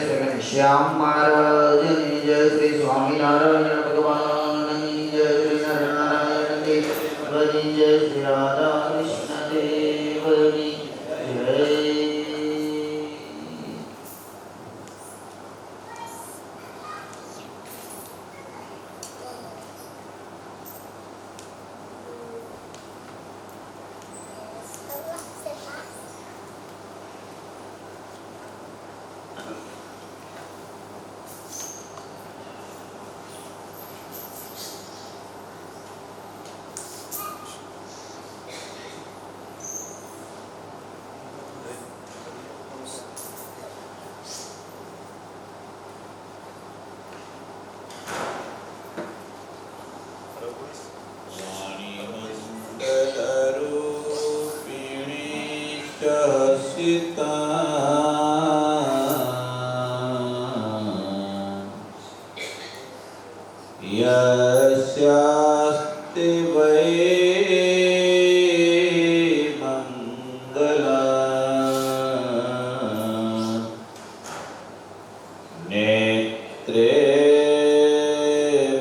શ્રી શ્યામ મહારાજની જય, શ્રી સ્વામિનારાયણ ભગવાનની જય, શ્રી નરનારાયણ દેવની જય, શ્રી રાધા કૃષ્ણ દેવની જય. यस्यास्ति वै मङ्गलम् नेत्रे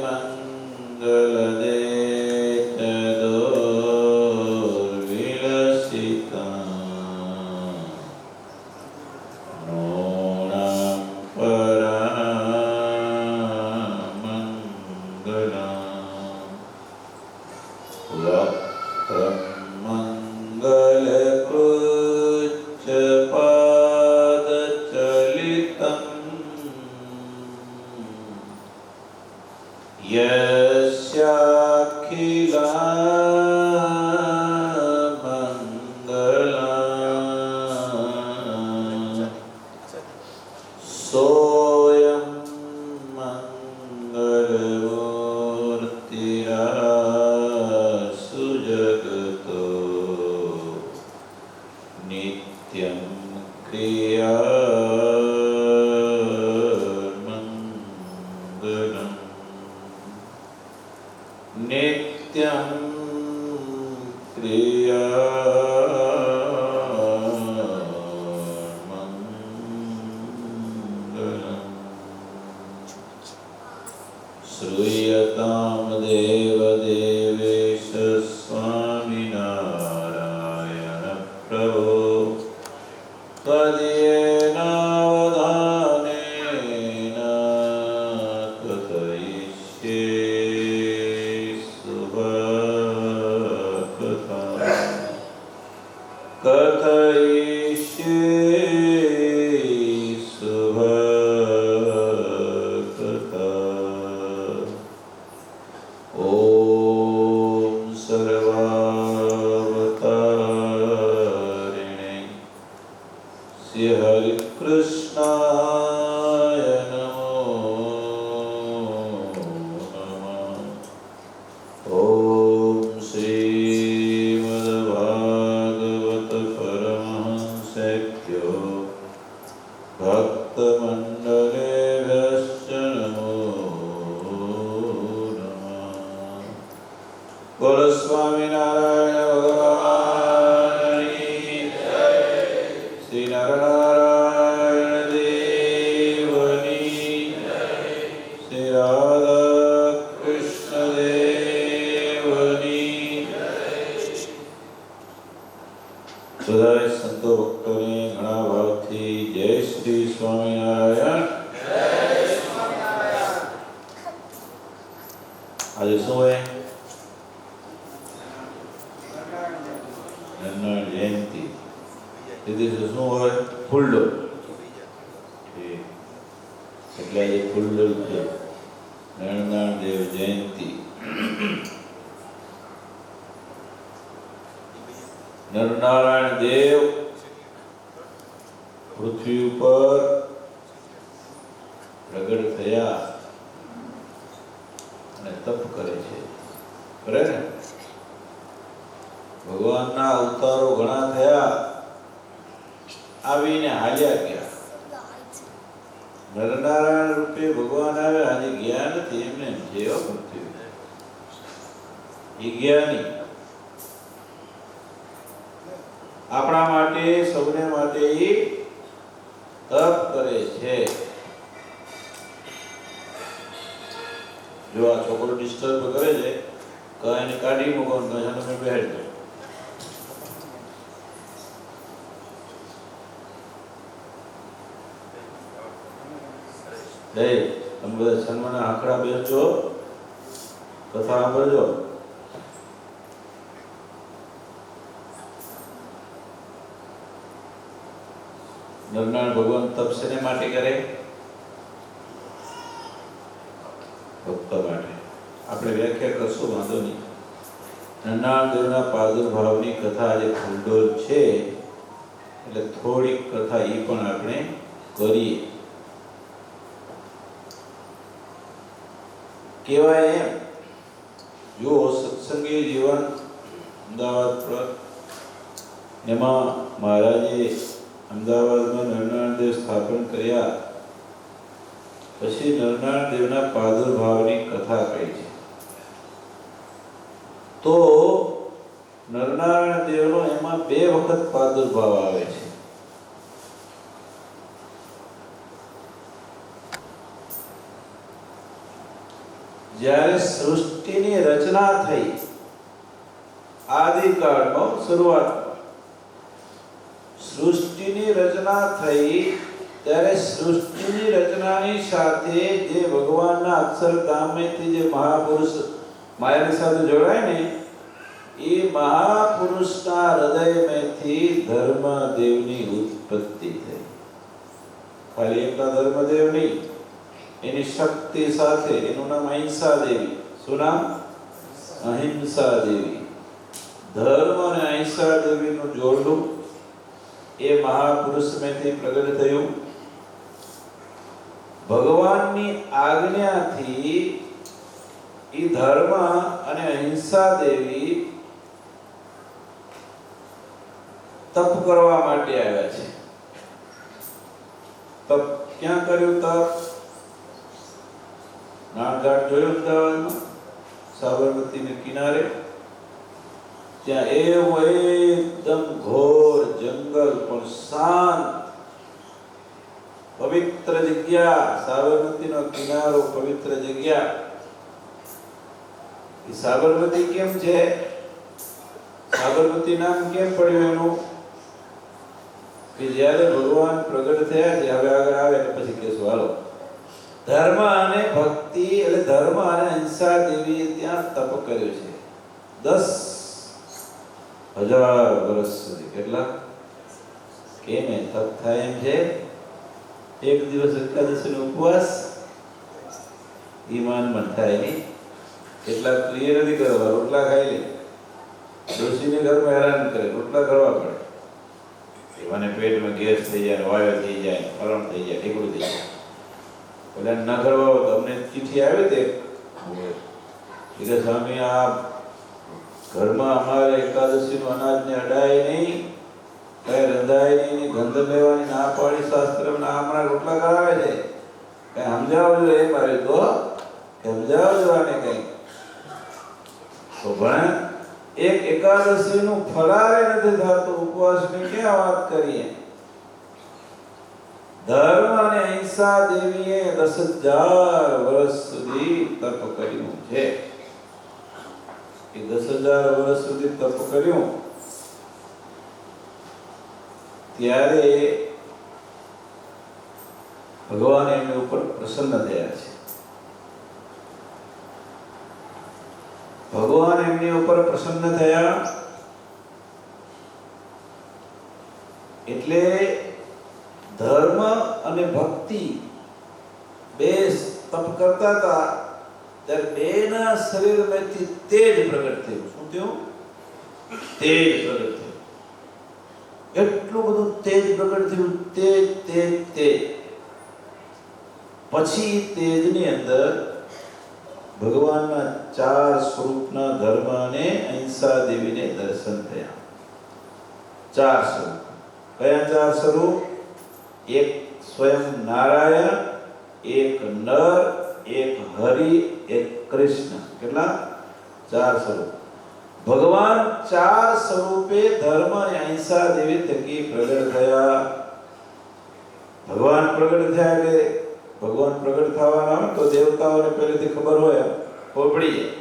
मङ्गलदे तदोर्विलसिता नूनं सोऽयं मङ्गलमूर्तिरासु जगतो नित्यं क्रियामङ्गलम् नित्यं श्रूयतां देवदेवेश स्वामिनारायण प्रभो त्वदीयेनावधानेन कथयिष्ये शुभकथा हरे कृष्णाय नमो नमः। ओम श्रीमद्भागवत परमहंसेभ्यो भक्तमण्डलेभ्यश्च नमो नमः। बोलो स्वामिनारायण भगवान की जय। श्री नरनारायण देवनी जय। श्री राधा कृष्ण देवनी जय। सदाय संतो भक्तों ने घना भावथी जय श्री स्वामिनारायण जय स्वामिनारायण। आज શું है નરનારાયણ જયંતિ। તે દિવસે શું હોય? ફૂલડોલ। એટલે આજે ફૂલડોલ છે, નરનારાયણ દેવ જયંતિ। નરનારાયણ દેવ પૃથ્વી ઉપર પ્રગટ થયા અને તપ કરે છે, કરે ને? ભગવાનના અવતારો ઘણા થયા, આવીને હાલ્યા ગયા। નરનારાયણ રૂપે ભગવાન આવ્યા, આજે ગયા નથી, એમને જેવો પૃથ્વી એ જ્ઞાની આપણા માટે સૌને માટે તપ કરે છે। જો આ છોકરો ડિસ્ટર્બ કરે છે તો એને કાઢી મૂકો ને તમે બેહાડી દો. તમે બધા સન્માના આંકડા બેસજો, કથા સાંભળજો. નરનારાયણ ભગવાન તપ શેને માટે કરે? ભક્ત માટે. આપણે વ્યાખ્યા કરશું, વાંધો નહીં. નરનારાયણ દેવના પ્રાદુર્ભાવની કથા આજે ખંડોળ છે એટલે થોડીક કથા એ પણ આપણે કરીએ. કહેવાય એમ, જો સત્સંગી જીવન અમદાવાદ પર એમાં મહારાજે અમદાવાદમાં નરનારાયણ દેવ સ્થાપન કર્યા પછી નરનારાયણ દેવના પ્રાદુર્ભાવની કથા કહી છે. તો નરનારાયણ દેવનો એમાં 2 વખત પ્રાદુર્ભાવ આવે છે. જ્યારે સૃષ્ટિની રચના થઈ આદિકાળમાં, શરૂઆતમાં સૃષ્ટિની રચના થઈ ત્યારે સૃષ્ટિની રચનાની સાથે જે ભગવાનના અક્ષરધામથી જે મહાપુરુષ માયાની સાથે જોડાય ને, એ મહાપુરુષના હૃદયમાંથી ધર્મદેવની ઉત્પત્તિ થઈ. ખાલી એકલા ધર્મદેવ નહીં, એની શક્તિ સાથે, એનું નામ અહિંસા દેવી. શું નામ? અહિંસા દેવી. ધર્મ અને અહિંસા દેવીનું જોડું એ મહાપુરુષમાંથી પ્રગટ થયું. ભગવાનની આજ્ઞાથી એ ધર્મ અને અહિંસા દેવી તપ કરવા માટે આવ્યા છે. તપ ક્યાં કર્યું? તપ નાણઘાટ જોયું અમદાવાદમાં, સાબરમતીને કિનારે. ત્યાં એવું એકદમ ઘોર જંગલ પણ શાંત પવિત્ર જગ્યા. સાબરમતીનો કિનારો પવિત્ર જગ્યા. એ સાબરમતી કેમ છે? સાબરમતી નામ કેમ પડ્યું એનું? કે જ્યારે ભગવાન પ્રગટ થયા છે, હવે આગળ આવે એટલે પછી કહેશું હાલો. ધર્મ અને ભક્તિ એટલે ધર્મ અને અહિંસા દેવીએ ત્યાં તપ કર્યું છે 10,000 વર્ષ સુધી. કેટલા? કેમ તપ થાય એમ છે? એક દિવસ એકાદશીનો ઉપવાસ ઈમાનમાં થાય નહીં. કેટલા ક્લિયર નથી કરવા, રોટલા ખાઈ લે. ડોશીને ઘરમાં હેરાન કરે, રોટલા કરવા પડે. એવાને પેટમાં ગેસ થઈ જાય, વાયુ થઈ જાય, મરણ થઈ જાય, ઢીકડું થઈ જાય. એટલે ન કરવા હોય તો અમને ચિઠ્ઠી આવે તે એટલે સ્વામી આ ઘરમાં અમારે એકાદશીનું અનાજને અડાય નહીં, કઈ રંધાય નહીં, ગંધ લેવાની ના પાડી શાસ્ત્રમાં. હમણાં રોટલા કરાવે છે, કઈ સમજાવજો. એ મારે તો સમજાવજો આને કઈ. તો ભણે એક એકાદશીનું ફરારે નથી થતું, ઉપવાસની ક્યાં વાત કરીએ? ધર્મ અને અહિંસા દેવીએ 10,000 વર્ષ સુધી તપ કર્યું છે. એ 10,000 વર્ષ સુધી તપ કર્યું ત્યારે ભગવાન એમની ઉપર પ્રસન્ન થયા છે. ભગવાન એમની ઉપર પ્રસન્ન થયા એટલે ધર્મ અને ભક્તિ બે તપ કરતા હતા ત્યારે બેના શરીરમાંથી તેજ પ્રગટ થયું. શું થયું? તેજ પ્રગટ થયું. એટલું બધું તેજ પ્રગટ થયું. તેજ તેજ તેજ. પછી તેજની અંદર ભગવાનના 4 સ્વરૂપના ધર્મ અને અહિંસા દેવીને દર્શન થયા. 4 સ્વરૂપ. કયા 4 સ્વરૂપ? એક સ્વયં નારાયણ, એક નર, એક હરિ, એક કૃષ્ણ. કેટલા? 4 સ્વરૂપ. ભગવાન 4 સ્વરૂપે ધર્મ અને અહિંસા દેવી થકી પ્રગટ થયા. ભગવાન પ્રગટ થયા એટલે ભગવાન પ્રગટ થવાના તો દેવતાઓને પહેલેથી ખબર હોય પોપડી જાય,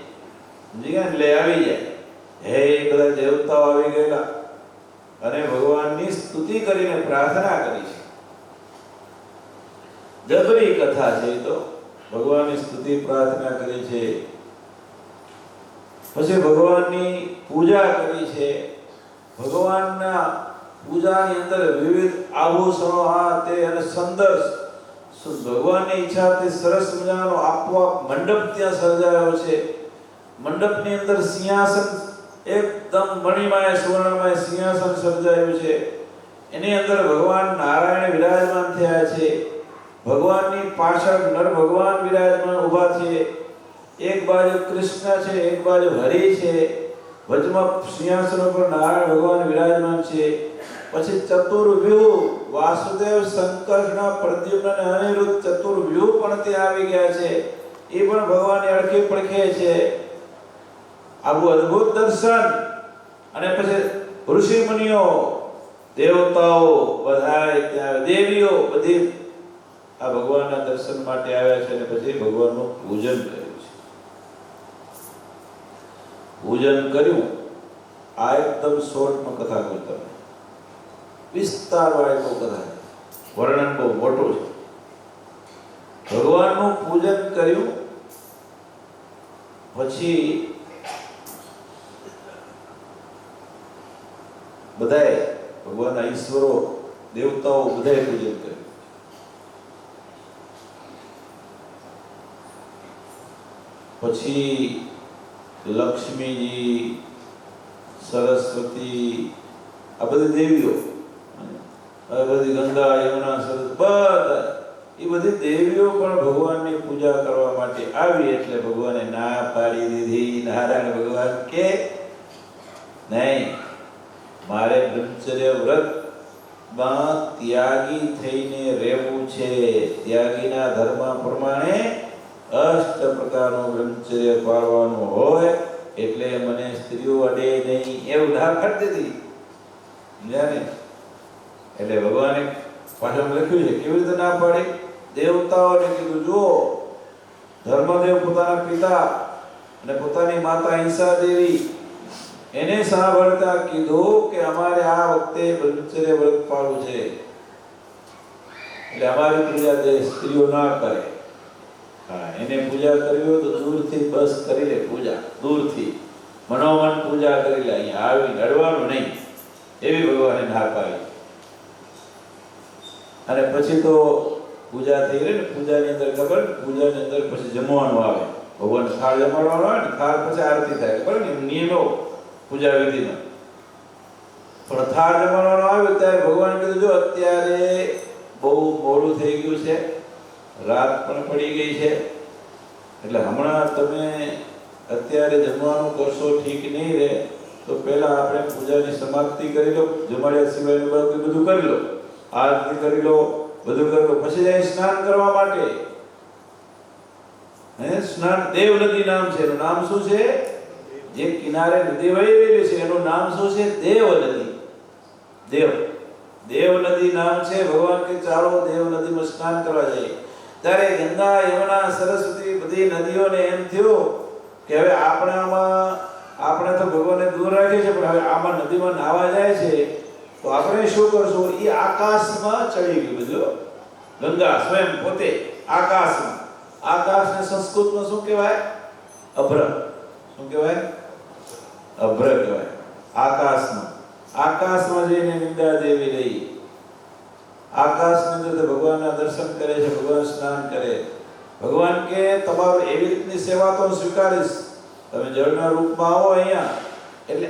સમજી ગયા? એટલે આવી જાય, હે બધા દેવતાઓ આવી ગયેલા અને ભગવાનની સ્તુતિ કરીને પ્રાર્થના કરી છે. જબરી કથા છે. તો ભગવાનની સ્તુતિ પ્રાર્થના કરી છે, પછી ભગવાનની પૂજા કરી છે. ભગવાનના પૂજાની અંદર વિવિધ આભૂષણો આ તે અને સુંદર ભગવાનની ઈચ્છાથી સરસ મજાનો આપોઆપ મંડપ ત્યાં સર્જાયો છે. મંડપની અંદર સિંહાસન એકદમ મણિમય સુવર્ણમય સિંહાસન સર્જાયું છે. એની અંદર ભગવાન નારાયણ વિરાજમાન થયા છે. ભગવાનની પાછળ નર ભગવાન વિરાજમાન ઊભા છે. એક બાજુ કૃષ્ણ છે, એક બાજુ હરિ છે, વચમાં સિંહાસન ઉપર નારાયણ ભગવાન વિરાજમાન છે. પછી ચતુર્વ્યૂહ વાસુદેવ સંકર્ષણ પ્રદ્યુમ્ન અને અનિરુદ્ધ ચતુર્વ્યૂહ પણ ત્યાં આવી ગયા છે. એ પણ ભગવાનની અડખે પડખે છે. આવું અદ્ભુત દર્શન. અને પછી ઋષિ મુનિઓ દેવતાઓ બધાય ત્યાં દેવીઓ બધી આ ભગવાનના દર્શન માટે આવ્યા છે. અને પછી ભગવાનનું પૂજન કર્યું છે. પૂજન કર્યું. આ એકદમ શોર્ટમાં કથા કહું તમને, વિસ્તારવાળી બહુ કથા છે, વર્ણન બહુ મોટું છે. ભગવાનનું પૂજન કર્યું પછી બધાએ ભગવાનના ઈશ્વરો દેવતાઓ બધાએ પૂજન કર્યું. પછી લક્ષ્મીજી, સરસ્વતી, આ બધી દેવીઓ, આ બધી ગંગા, યમુના, સરસ્વતી બધા એ બધી દેવીઓ પણ ભગવાનની પૂજા કરવા માટે આવી. એટલે ભગવાને ના પાડી દીધી. નારાયણ ભગવાન કે નહીં, મારે બ્રહ્મચર્ય વ્રતમાં ત્યાગી થઈને રહેવું છે. ત્યાગીના ધર્મ પ્રમાણે અષ્ટ પ્રકારનું બ્રહ્મચર્ય પાળવાનું હોય. એટલે મને સ્ત્રીઓ અડે નહીં એવું ના કરી દીધી. એટલે ભગવાને પાછળ લખ્યું છે કેવી રીતે ના પાડે. દેવતાઓને કીધું, જો ધર્મદેવ પોતાના પિતા અને પોતાની માતા હિંસા દેવી એને સાંભળતા કીધું કે અમારે આ વખતે બ્રહ્મચર્ય વ્રત પાળવું છે. એટલે અમારી પૂજા તે સ્ત્રીઓ ના કરે. હા, એને પૂજા કરવી હોય તો દૂરથી બસ કરી લે. પૂજા દૂરથી મનોમન પૂજા કરી લે, અહીંયા આવી લડવાનું નહીં, એવી ભગવાને ના પાડી. અને પછી તો પૂજા થઈ ગઈ ને, પૂજાની અંદર ખબર, પૂજાની અંદર પછી જમવાનું આવે. ભગવાન થાળ જમાડવાનો આવે ને, થાળ પછી આરતી થાય, ખબર ને નિયમો પૂજા વિધિનો. પણ થાળ જમાડવાનો આવે ત્યારે ભગવાન કીધું, જો અત્યારે બહુ મોડું થઈ ગયું છે, રાત પણ પડી ગઈ છે, એટલે હમણાં તમે અત્યારે જમવાનું કરશો ઠીક નહીં રહે. તો પહેલા આપણે પૂજાની સમાપ્તિ કરી લો, જમાડ્યા સિવાયનું બધું કરી લો, આરતી કરી લો, બધું કરી લો, પછી જાય સ્નાન કરવા માટે. સ્નાન દેવ નદી નામ છે. એનું નામ શું છે? જે કિનારે નદી વહી રહેલી છે એનું નામ શું છે? દેવ નદી. દેવ નદી નામ છે. ભગવાન કે ચાલો દેવ નદીમાં સ્નાન કરવા જઈએ. ત્યારે ગંગા, યમુના, સરસ્વતી બધી નદીઓને એમ થયું કે હવે આપણે તો ભગવાનને દૂર રાખીએ છીએ, પણ હવે આમાં નદીમાં નાહવા જાય છે તો આપણે શું કરશું? એ આકાશમાં ચડી ગયું બધું. ગંગા સ્વયં પોતે આકાશમાં. આકાશને સંસ્કૃતમાં શું કહેવાય? અભ્ર. શું કહેવાય? અભ્ર કહેવાય. આકાશમાં જઈને નિંદા દેવી રહી. આકાશની અંદર ભગવાનના દર્શન કરે છે, ભગવાન સ્નાન કરે. ભગવાન કે તમારું એવી રીતની સેવા તો સ્વીકારીશ, તમે જળના રૂપમાં આવો અહીંયા. એટલે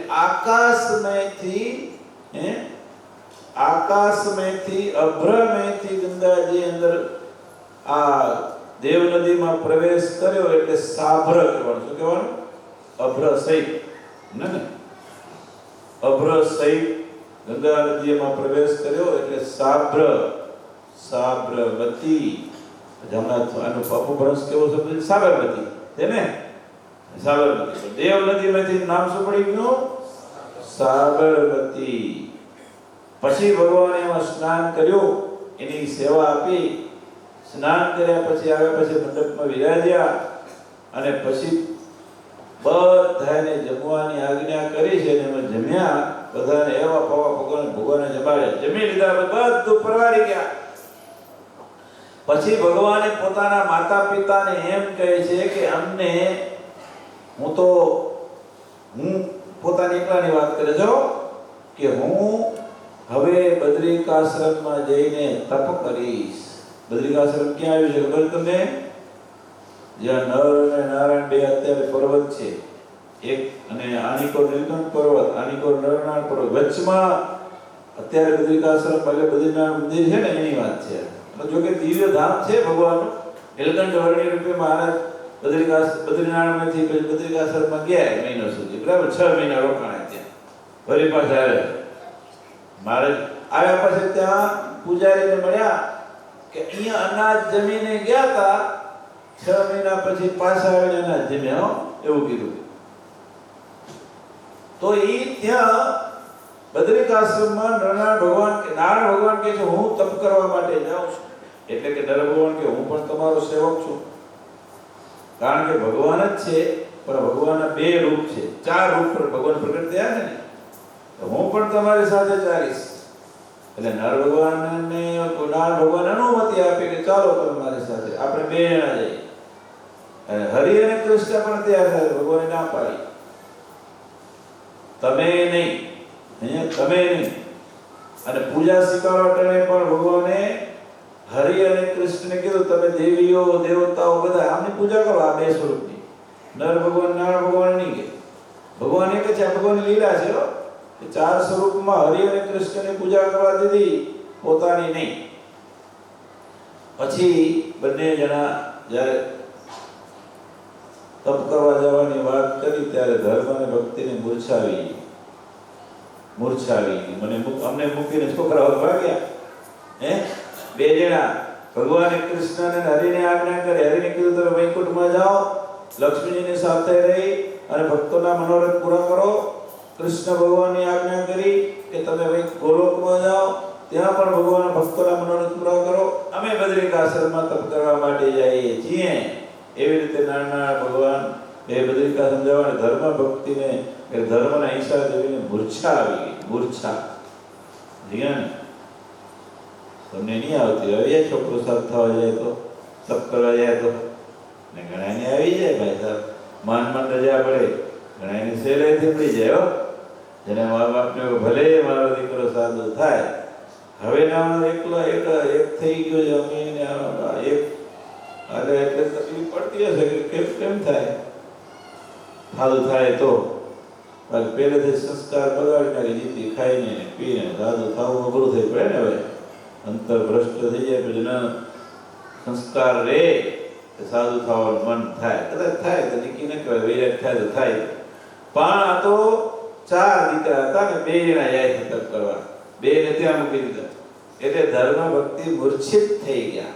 આકાશમેથી અભ્રમેથી ગંગાજી અંદર આ દેવ નદીમાં પ્રવેશ કર્યો એટલે સાભ્ર કહેવાનું. શું કહેવાનું? અભ્ર સહિત ને, અભ્ર સહિત ગંગા નદીમાં પ્રવેશ કર્યો એટલે સાબ્રમતી. આનો અપભ્રંશ કેવો શબ્દ છે? સાબરમતી છે ને, સાબરમતી. દેવ નદીમાંથી નામ શું પડી ગયું? સાબરમતી. પછી ભગવાને એમાં સ્નાન કર્યું, એની સેવા આપી. સ્નાન કર્યા પછી આવ્યા, પછી મંડપમાં વિરાજ્યા. અને પછી બધાને જમવાની આજ્ઞા કરી છે, અને એમાં જમ્યા, બધાને એવા પવા ભગવાને જમાડ્યા, જમી લીધા, બધું પરવારી ગયા. પછી ભગવાને પોતાના માતા પિતાને એમ કહે છે કે અમને, હું પોતાની એકલાની વાત કરે છો કે હું હવે બદ્રિકાશ્રમમાં જઈને તપ કરીશ. બદ્રિકાશ્રમ ક્યાં આવ્યું છે ખબર તમને? જ્યાં નર અને નારાયણ બે અત્યારે પર્વત છે, એક અને આનિકોર નીલકંઠ પર્વત, આનિકોર નરનારાયણ પર્વત, વચમાં અત્યારે બદ્રિકાશ્રમ એટલે બદ્રીનારાયણ મંદિર છે ને, એની વાત છે. જો કે દિવ્ય ધામ છે ભગવાનનું. નીલકંઠ વર્ણિય રૂપે મહારાજ બદ્રીનારાયણમાંથી બદ્રિકાશ્રમમાં ગયા મહિનો સુધી, બરાબર 6 મહિના રોકાણા ત્યાં. વળી પાછા આવ્યા. મહારાજ આવ્યા પછી ત્યાં પૂજારીને મળ્યા કે અહીંયા અનાજ જમીને ગયા હતા, 6 મહિના પછી પાછા આવીને અનાજ જમ્યા, એવું કીધું. તો એ ત્યાં બદ્રિકાશ્રમમાં નારાયણ ભગવાન કહે છે હું તપ કરવા માટે જાઉં છું. એટલે કે નર ભગવાન કે હું પણ તમારો સેવક છું. કારણ કે ભગવાન જ છે, પણ ભગવાનના 2 રૂપ છે, 4 રૂપ પર ભગવાન પ્રગટ થયા છે ને, તો હું પણ તમારી સાથે ચાલીશ. એટલે નર ભગવાન અનુમતિ આપે કે ચાલો તમે મારી સાથે, આપણે 2 જણા જઈએ. હરિ અને કૃષ્ણ પણ તૈયાર થાય, ભગવાને ના પાડી, તમે નહીં, અહીંયા તમે નહીં. અને પૂજા શીખવાડવા ટાણે પણ ભગવાને હરિ અને કૃષ્ણને કીધું તમે દેવીઓ દેવતાઓ બધા આમની પૂજા કરો, આ 2 સ્વરૂપની. નર ભગવાન નારાયણ ભગવાન નહીં કે ભગવાન એક છે, આ ભગવાનની લીલા છે હો. 4 સ્વરૂપમાં હરિ અને કૃષ્ણની પૂજા કરવા દીધી, પોતાની નહીં. પછી બંને જણા જ્યારે તપ કરવા જવાની વાત કરી ત્યારે ધર્મ અને ભક્તિને મૂર્છાવી અમને મૂકીને છોકરાઓ ભાગ્યા. 2 જણા ભગવાને કૃષ્ણને હરિને આજ્ઞા કરી. હરિને કીધું તમે વૈકુંઠમાં જાઓ, લક્ષ્મીજીની સાથે રહી અને ભક્તોના મનોરથ પૂરા કરો. કૃષ્ણ ભગવાનની આજ્ઞા કરી કે તમે ગોલોકમાં જાઓ, ત્યાં પણ ભગવાન ભક્તોના મનોરથ પૂરા કરો. અમે બદ્રિકાશ્રમમાં તપ કરવા માટે જઈએ છીએ. એવી રીતે નાના ભગવાન બદ્રિકાશ્રમ જવાને ધર્મ ભક્તિને ધર્મના હિંસા જોઈને મૂર્છા આવી ગઈ. મૂર્છા જીવન તમને નહીં આવતી. હવે એ છોકરો સાથ થવા જાય તો, તપ કરવા જાય તો, ને ઘણાને આવી જાય ભાઈ સાહેબ, માન રજા પડે, ઘણાને સહેલાઈથી પડી જાય. જેને મા બાપને ભલે મારો દીકરો સાધુ થાય, હવે ના એકલો એક થઈ ગયો છે, અમે એક એટલે તકલીફ પડતી હશે કે કેમ થાય, સાધુ થાય તો પહેલેથી સંસ્કાર બગાડી નાખી, જીતી ખાઈને પીને સાધુ થવું અઘરું થઈ પડે ને. હવે અંતર ભ્રષ્ટ થઈ જાય પછી ના સંસ્કાર રે, સાધુ થવાનું મન થાય, કદાચ થાય તો નક્કી ન કહેવાય, વૈરાગ થાય તો થાય. પણ આ તો 4 દીકરા હતા ને, 2 જણા જાય તપ કરવા, 2 ને ત્યાં મૂકી દીધા. એટલે ધર્મ ભક્તિ મૂર્છિત થઈ ગયા.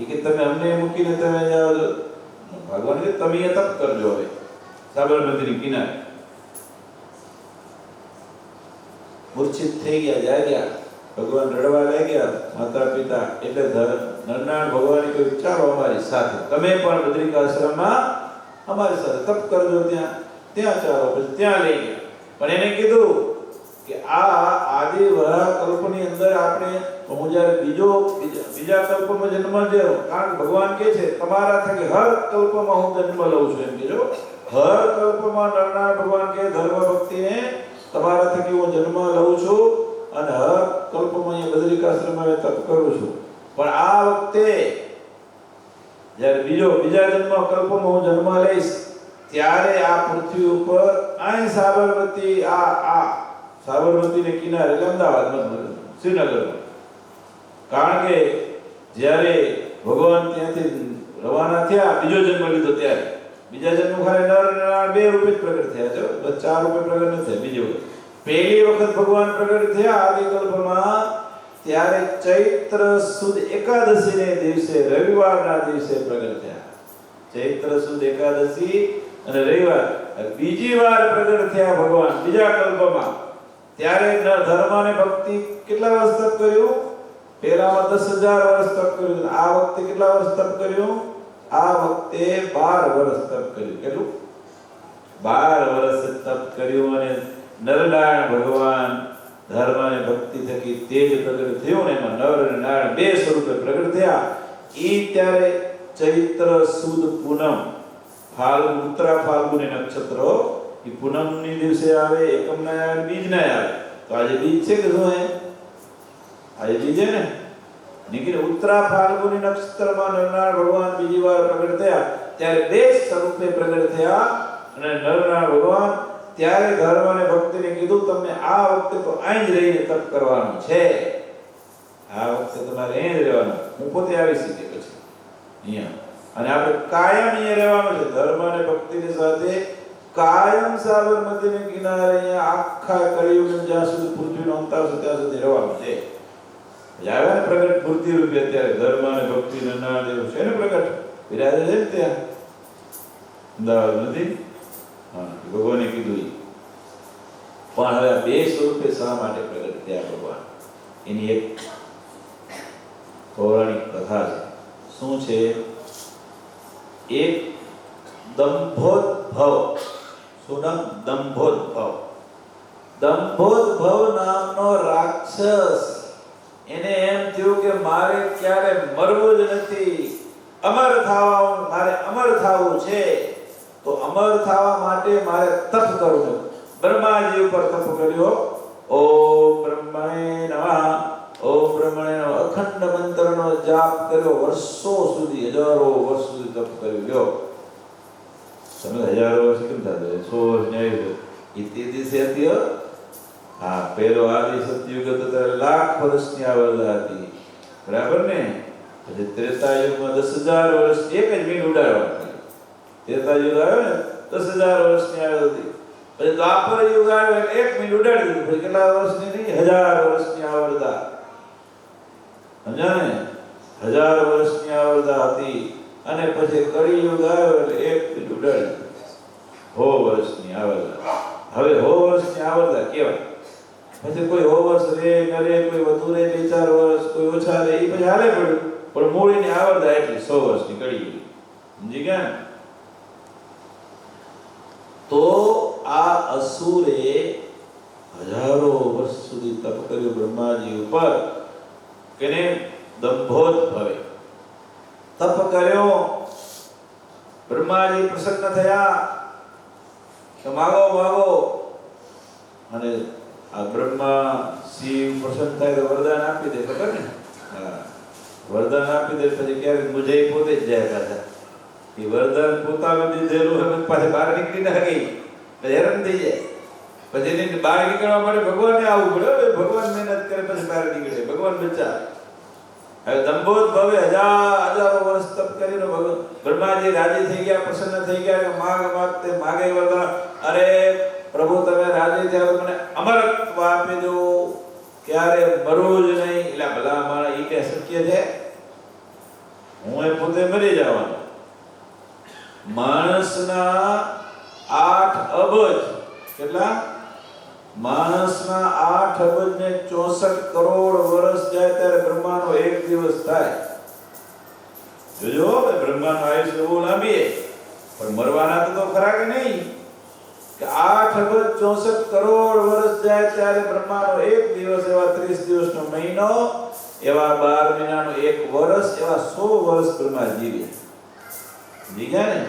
કે તમે અમને મૂકીને તમે જાઓ છો, ભગવાન કે તમે એ તપ કરજો. હવે સાબરમતીની કિનારે મૂર્છિત થઈ ગયા, જાગ્યા. ભગવાન રડવા લાગ્યા, માતા પિતા. એટલે નરનારાયણ ભગવાને કહ્યું ચાલો અમારી સાથે, તમે પણ બદ્રિકાશ્રમમાં અમારી સાથે તપ કરજો. ત્યાં ચાલો. પછી ત્યાં લઈ ગયા. પણ એને કીધું કે આ આદિ વરાહ કલ્પની અંદર આપણે, હું જ્યારે બીજા કલ્પમાં જન્મ લેવો, કારણ કે ભગવાન કહે છે તમારા થકી હર કલ્પમાં હું જન્મ લઉં છું. એમ કહેજો, હર કલ્પમાં નરનારાયણ ભગવાન કહે ધર્મ ભક્તિને તમારા થકી હું જન્મ લઉં છું, અને હર કલ્પમાં અહીંયા બદ્રિકાશ્રમમાં તપ કરું છું. પણ આ વખતે જ્યારે બીજા જન્મ કલ્પમાં હું જન્મ લઈશ, ત્યારે આ પૃથ્વી ઉપર અહીં સાબરમતી, આ સાબરમતીને કિનારે, એટલે અમદાવાદમાં, શ્રીનગરમાં. કારણ કે જ્યારે ભગવાન ત્યાંથી રવાના થયા, બીજો જન્મ લીધો ત્યારે, બીજા જન્મ ખાલી નર 2 રૂપે જ પ્રગટ થયા છે, 4 રૂપે પ્રગટ નથી થયા. બીજી વખત પહેલી વખત ભગવાન પ્રગટ થયા આદિકલ્પમાં, ત્યારે ચૈત્ર સુદ એકાદશીને દિવસે, રવિવારના દિવસે પ્રગટ થયા. ચૈત્ર સુદ એકાદશી અને રવિવાર બીજી વાર પ્રગટ થયા ભગવાન બીજા કલ્પમાં. ત્યારે ધર્મ અને ભક્તિ કેટલા વર્ષ તપ કર્યું? પહેલામાં 10,000 વર્ષ તપ કર્યું. આ વખતે કેટલા વર્ષ તપ કર્યું? આ વખતે 12 વર્ષ તપ કર્યું. કેટલું? 12 વર્ષ તપ કર્યું અને નરનારાયણ ભગવાન ધર્મ અને ભક્તિ થકી તેજ પ્રગટ થયું ને એમાં નર અને નારાયણ બે સ્વરૂપે પ્રગટ થયા. એ ત્યારે ચૈત્ર સુદ પૂનમ ઉત્તરા ફાલ્ગુની નક્ષત્ર એ પૂનમની દિવસે આવે, એકમના આવે, બીજના આવે. તો આજે બીજ છે કે શું? આજે બીજ છે ને. નીકળે ઉત્તરા ફાલ્ગુની નક્ષત્રમાં નરનારાયણ ભગવાન બીજી વાર પ્રગટ થયા. ત્યારે બે સ્વરૂપે પ્રગટ થયા અને નરનારાયણ ભગવાન ત્યારે ધર્મ અને ભક્તિને કીધું તમને આ વખતે તો અહીં જ રહીને તપ કરવાનું છે. આ વખતે તમારે અહીં જ રહેવાનું. હું પોતે આવી શકે પછી અહીંયા અને આપણે કાયમ અહીંયા રહેવાનું છે. ધર્મ અને ભક્તિની સાથે કાયમ સાબરમતીને કિનારે અહીંયા આખા કળિયુગને જ્યાં સુધી પૃથ્વીનો અંત આવશે ત્યાં સુધી રહેવાનું છે. આવે ને પ્રગટ મૂર્તિ રૂપે અત્યારે ધર્મ અને ભક્તિ નરનારાયણ દેવ છે ને પ્રગટ વિરાજે છે ને ત્યાં અમદાવાદ નથી. હા, ભગવાને કીધું. પણ હવે આ બે સ્વરૂપે શા માટે પ્રગટ થયા ભગવાન? એની એક પૌરાણિક કથા છે. શું છે? એક દંભોદ્ભવ. શું નામ? દંભોદ્ભવ. દંભોદ્ભવ નામનો રાક્ષસ, એને એમ થયું કે મારે ક્યારે મરવું જ નથી, મારે અમર થવું છે. તો અમર થવા માટે મારે તપ કરવું. બ્રહ્માજી ઉપર તપ કર્યો. ઓમ બ્રહ્મણે નમઃ, ઓમ બ્રહ્મણે નમઃ અખંડ મંત્રનો જાપ કર્યો. વર્ષો સુધી, હજારો વર્ષ સુધી તપ કર્યો. તમે હજારો વર્ષ કેમ થતા? 100 વર્ષ ન્યાય ઇતિ દિવસે હતી. હા, પહેલો આદિ સતયુગ હતો ત્યારે લાખ વર્ષની આવરદા હતી, બરાબર ને? પછી ત્રેતા યુગમાં 10,000 વર્ષ એક જ મીંડ ઉડાડવા. ત્રેતા યુગ આવ્યો ને 10,000 વર્ષની આવરદા હતી. પછી દ્વાપર યુગ આવ્યો એટલે એક મીંડ ઉડાડી દીધું. પછી કેટલા વર્ષની નહીં? 1000 વર્ષની આવરદા. સમજ્યા ને? 1000 વર્ષની આવરદા હતી. અને પછી કળી યુગ આવ્યો એટલે એક મીંડ ઉડાડી દીધું. 100 વર્ષની આવરદા. હવે 100 વર્ષની આવરદા કહેવાય. પછી કોઈ 100 વર્ષ રે ન રે, કોઈ વધુ રે 2-4 વર્ષ, કોઈ ઓછા રે, એ પછી હાલે પડ્યું. પણ મૂળની આવરદા એટલી 100 વર્ષની કળી ગઈ. સમજી ગયા ને? તો આ અસુરે હજારો વર્ષ સુધી તપ કર્યું બ્રહ્માજી ઉપર. કેને? દંભોદ્ભવે તપ કર્યો. બ્રહ્માજી પ્રસન્ન થયા કે માગો માગો. અને આ બ્રહ્મા શિવ પ્રસન્ન થાય તો વરદાન આપી દે, ખબર ને? હા, વરદાન આપી દે. પછી ક્યારેક મુજાઈ પોતે જ જાય પાછા. એ વરદાન પોતાનું દીધેલું અને પાછા બહાર નીકળી ના ગઈ, હેરાન થઈ જાય. પછી એને બહાર નીકળવા માટે ભગવાનને આવવું પડે. ભગવાન મહેનત કરે પછી બહાર નીકળે, ભગવાન બચાવે. હવે દંભોદ્ભવે હજારો વર્ષ તપ કરીને બ્રહ્માજી રાજી થઈ ગયા, પ્રસન્ન થઈ ગયા. માગે વરદાન. અરે પ્રભુ, તમે રાજી થયા મને અમરત્વ આપી દો, ક્યારે મરવું જ નહીં. એટલે ભલા મારા એ કે શક્ય છે? હું એ પોતે મરી જવાનો. માણસના 8 અબજ, કેટલા? માણસના 8 અબજ ને 64 કરોડ વર્ષ જાય ત્યારે બ્રહ્માનો એક દિવસ થાય. જોજો, બ્રહ્માનો આયુષ્ય બહુ લાંબી, પણ મરવાના તો ખરા કે નહીં? કે 8 અબજ 64 કરોડ વર્ષ જાય ત્યારે બ્રહ્માનો એક દિવસ, એવા 30 દિવસનો મહિનો, એવા 12 મહિનાનો એક વર્ષ, એવા 100 વર્ષ બ્રહ્મા જીવે. જીગ્યા ને?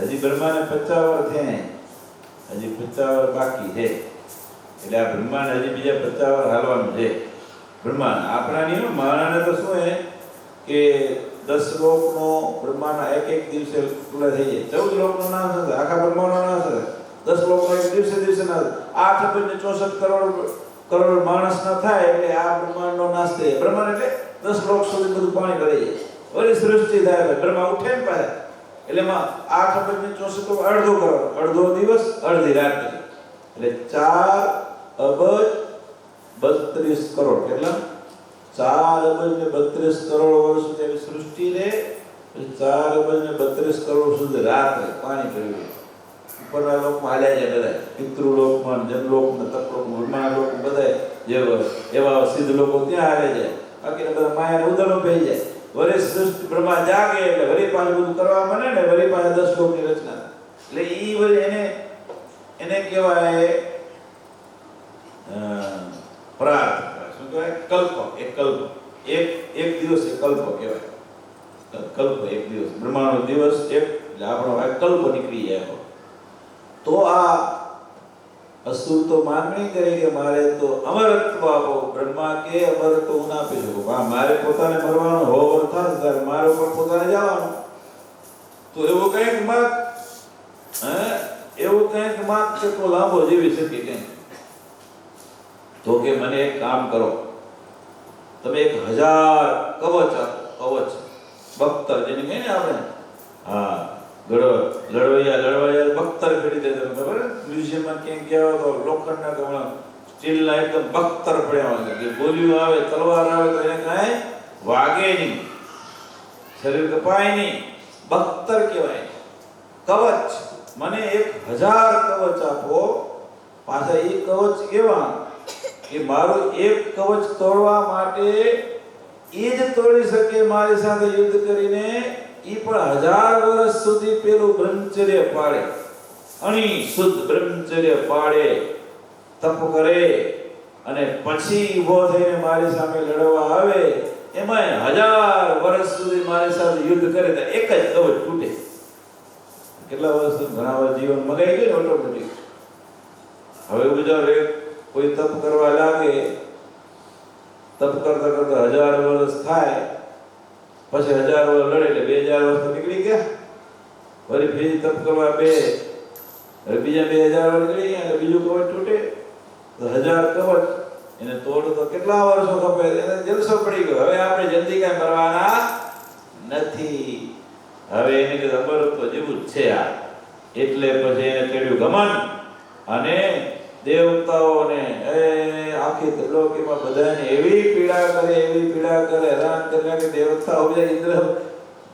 હજી બ્રહ્માને 50 વર્ષ થયા, હજી 50 વર્ષ બાકી છે. એટલે આ બ્રહ્માને હજી બીજા 50 વર્ષ હાલવાનું છે. બ્રહ્મા આપણા નહીં, માણાને તો શું હે કે 10 લોકનો બ્રહ્માના એક દિવસે પૂરા થઈ જાય. 14 લોકનો નાશ થશે, આખા બ્રહ્માંડનો નાશ થશે. 10 લોકનો એક દિવસે નાશ. 8 અબજ ને 64 કરોડ માણસ ના થાય એટલે આ બ્રહ્માંડનો નાશ થાય. બ્રહ્માંડ એટલે 10 લોક સુધી બધું પાણી ભરાઈ જાય. વળી સૃષ્ટિ થાય, બ્રહ્મા ઉઠે ને પાછા. એટલે માં 8 અબજ ને 64 અડધો કરોડ, અડધો દિવસ, અડધી રાત. એટલે 4 અબજ 32 કરોડ. કેટલા? 4 અબજ ને 32 કરોડ વર્ષ સુધી સૃષ્ટિ રહે. 4 અબજ ને 32 કરોડ સુધી રાત રહે, પાણી ભર્યું. ઉપરના લોકમાં હાલ્યા જાય બધા, પિતૃલોકમાં, જનલોકમાં, તપલોકમાં, બ્રહ્મા લોકમાં બધા જેવા એવા સિદ્ધ લોકો ત્યાં હાલે જાય. બાકીના બધા માયાને ઉદરો પહી જાય. વળી સૃષ્ટિ બ્રહ્મા જાગે એટલે વળી પાછું બધું કરવા માંડે ને વળી પાછા 10 લોકની રચના થાય. એટલે ઈ વળી એને કહેવાય પ્રાર્થ. શું કહેવાય? કલ્પ. એક દિવસ એક કલ્પ કહેવાય. કલ્પ એક દિવસ, બ્રહ્માનો દિવસ એક, એટલે આપણો આ કલ્પ નીકળી જાય. તો આ અસુર તો માંગણી કરી કે મારે તો અમરત્વ આપો. બ્રહ્મા કે અમરત્વ હું ના આપી શકું. હા, મારે પોતાને મરવાનું હોવર થાય ત્યારે મારે પણ પોતાને જવાનું. તો એવું કંઈક માગ, એવું કંઈક માગ કે તો લાંબો જીવી શકે કંઈક. તો કે મને એક કામ કરો, તમે 1000 કવચ આપો. કવચ બખ્તર જેને કહે ને આપણે, હા, લડવૈયા બખ્તર કરી દે. તમને ખબર? મ્યુઝિયમમાં ક્યાંક ગયા તો લોખંડના કમળા સ્ટીલના એકદમ બખ્તર પડ્યા હોય કે ગોલીઓ આવે, તલવાર આવે તો એને કાંઈ વાગે નહીં, શરીર કપાય નહીં. બખ્તર કહેવાય. કવચ, મને 1000 કવચ આપો. પાછા એ કવચ કેવા કે મારું એક કવચ તોડવા માટે એ જ તોડી શકે મારી સાથે યુદ્ધ કરીને. ઈ પણ 1000 વર્ષ સુધી પેલું બ્રહ્મચર્ય પાળે, અણી શુદ્ધ બ્રહ્મચર્ય પાળે, તપ કરે અને પછી ઊભો થઈને મારી સામે લડવા આવે. એમાં 1000 વર્ષ સુધી મારી સાથે યુદ્ધ કરે તો એક જ કવચ તૂટે. કેટલા વર્ષ? ઘણા વર્ષ જીવન મગાઈ ગયું ને ઓટોમેટિક. હવે બીજા કોઈ તપ કરવા લાગે, તપ કરતા કરતા 1000 વર્ષ થાય, પછી 1000 વર્ષ લડે એટલે 2000 વર્ષ તો નીકળી ગયા. વળી ફરી તપ કરવા બે, હવે બીજા 2000 વર્ષ નીકળી ગયા એટલે બીજું કવચ તૂટે. તો 1000 કવચ એને તોડ તો કેટલા વર્ષો ખપે? એને જલસો પડી ગયો. હવે આપણે જલ્દી કાંઈ કરવાના નથી. હવે એને કે અમરત્વ જેવું જ છે આ. એટલે પછી એને કર્યું ઘમંડ અને દેવતાઓને આખી ત્રિલોકીમાં બધાને એવી પીડા કરે, હેરાન કરે કે દેવતાઓ બધા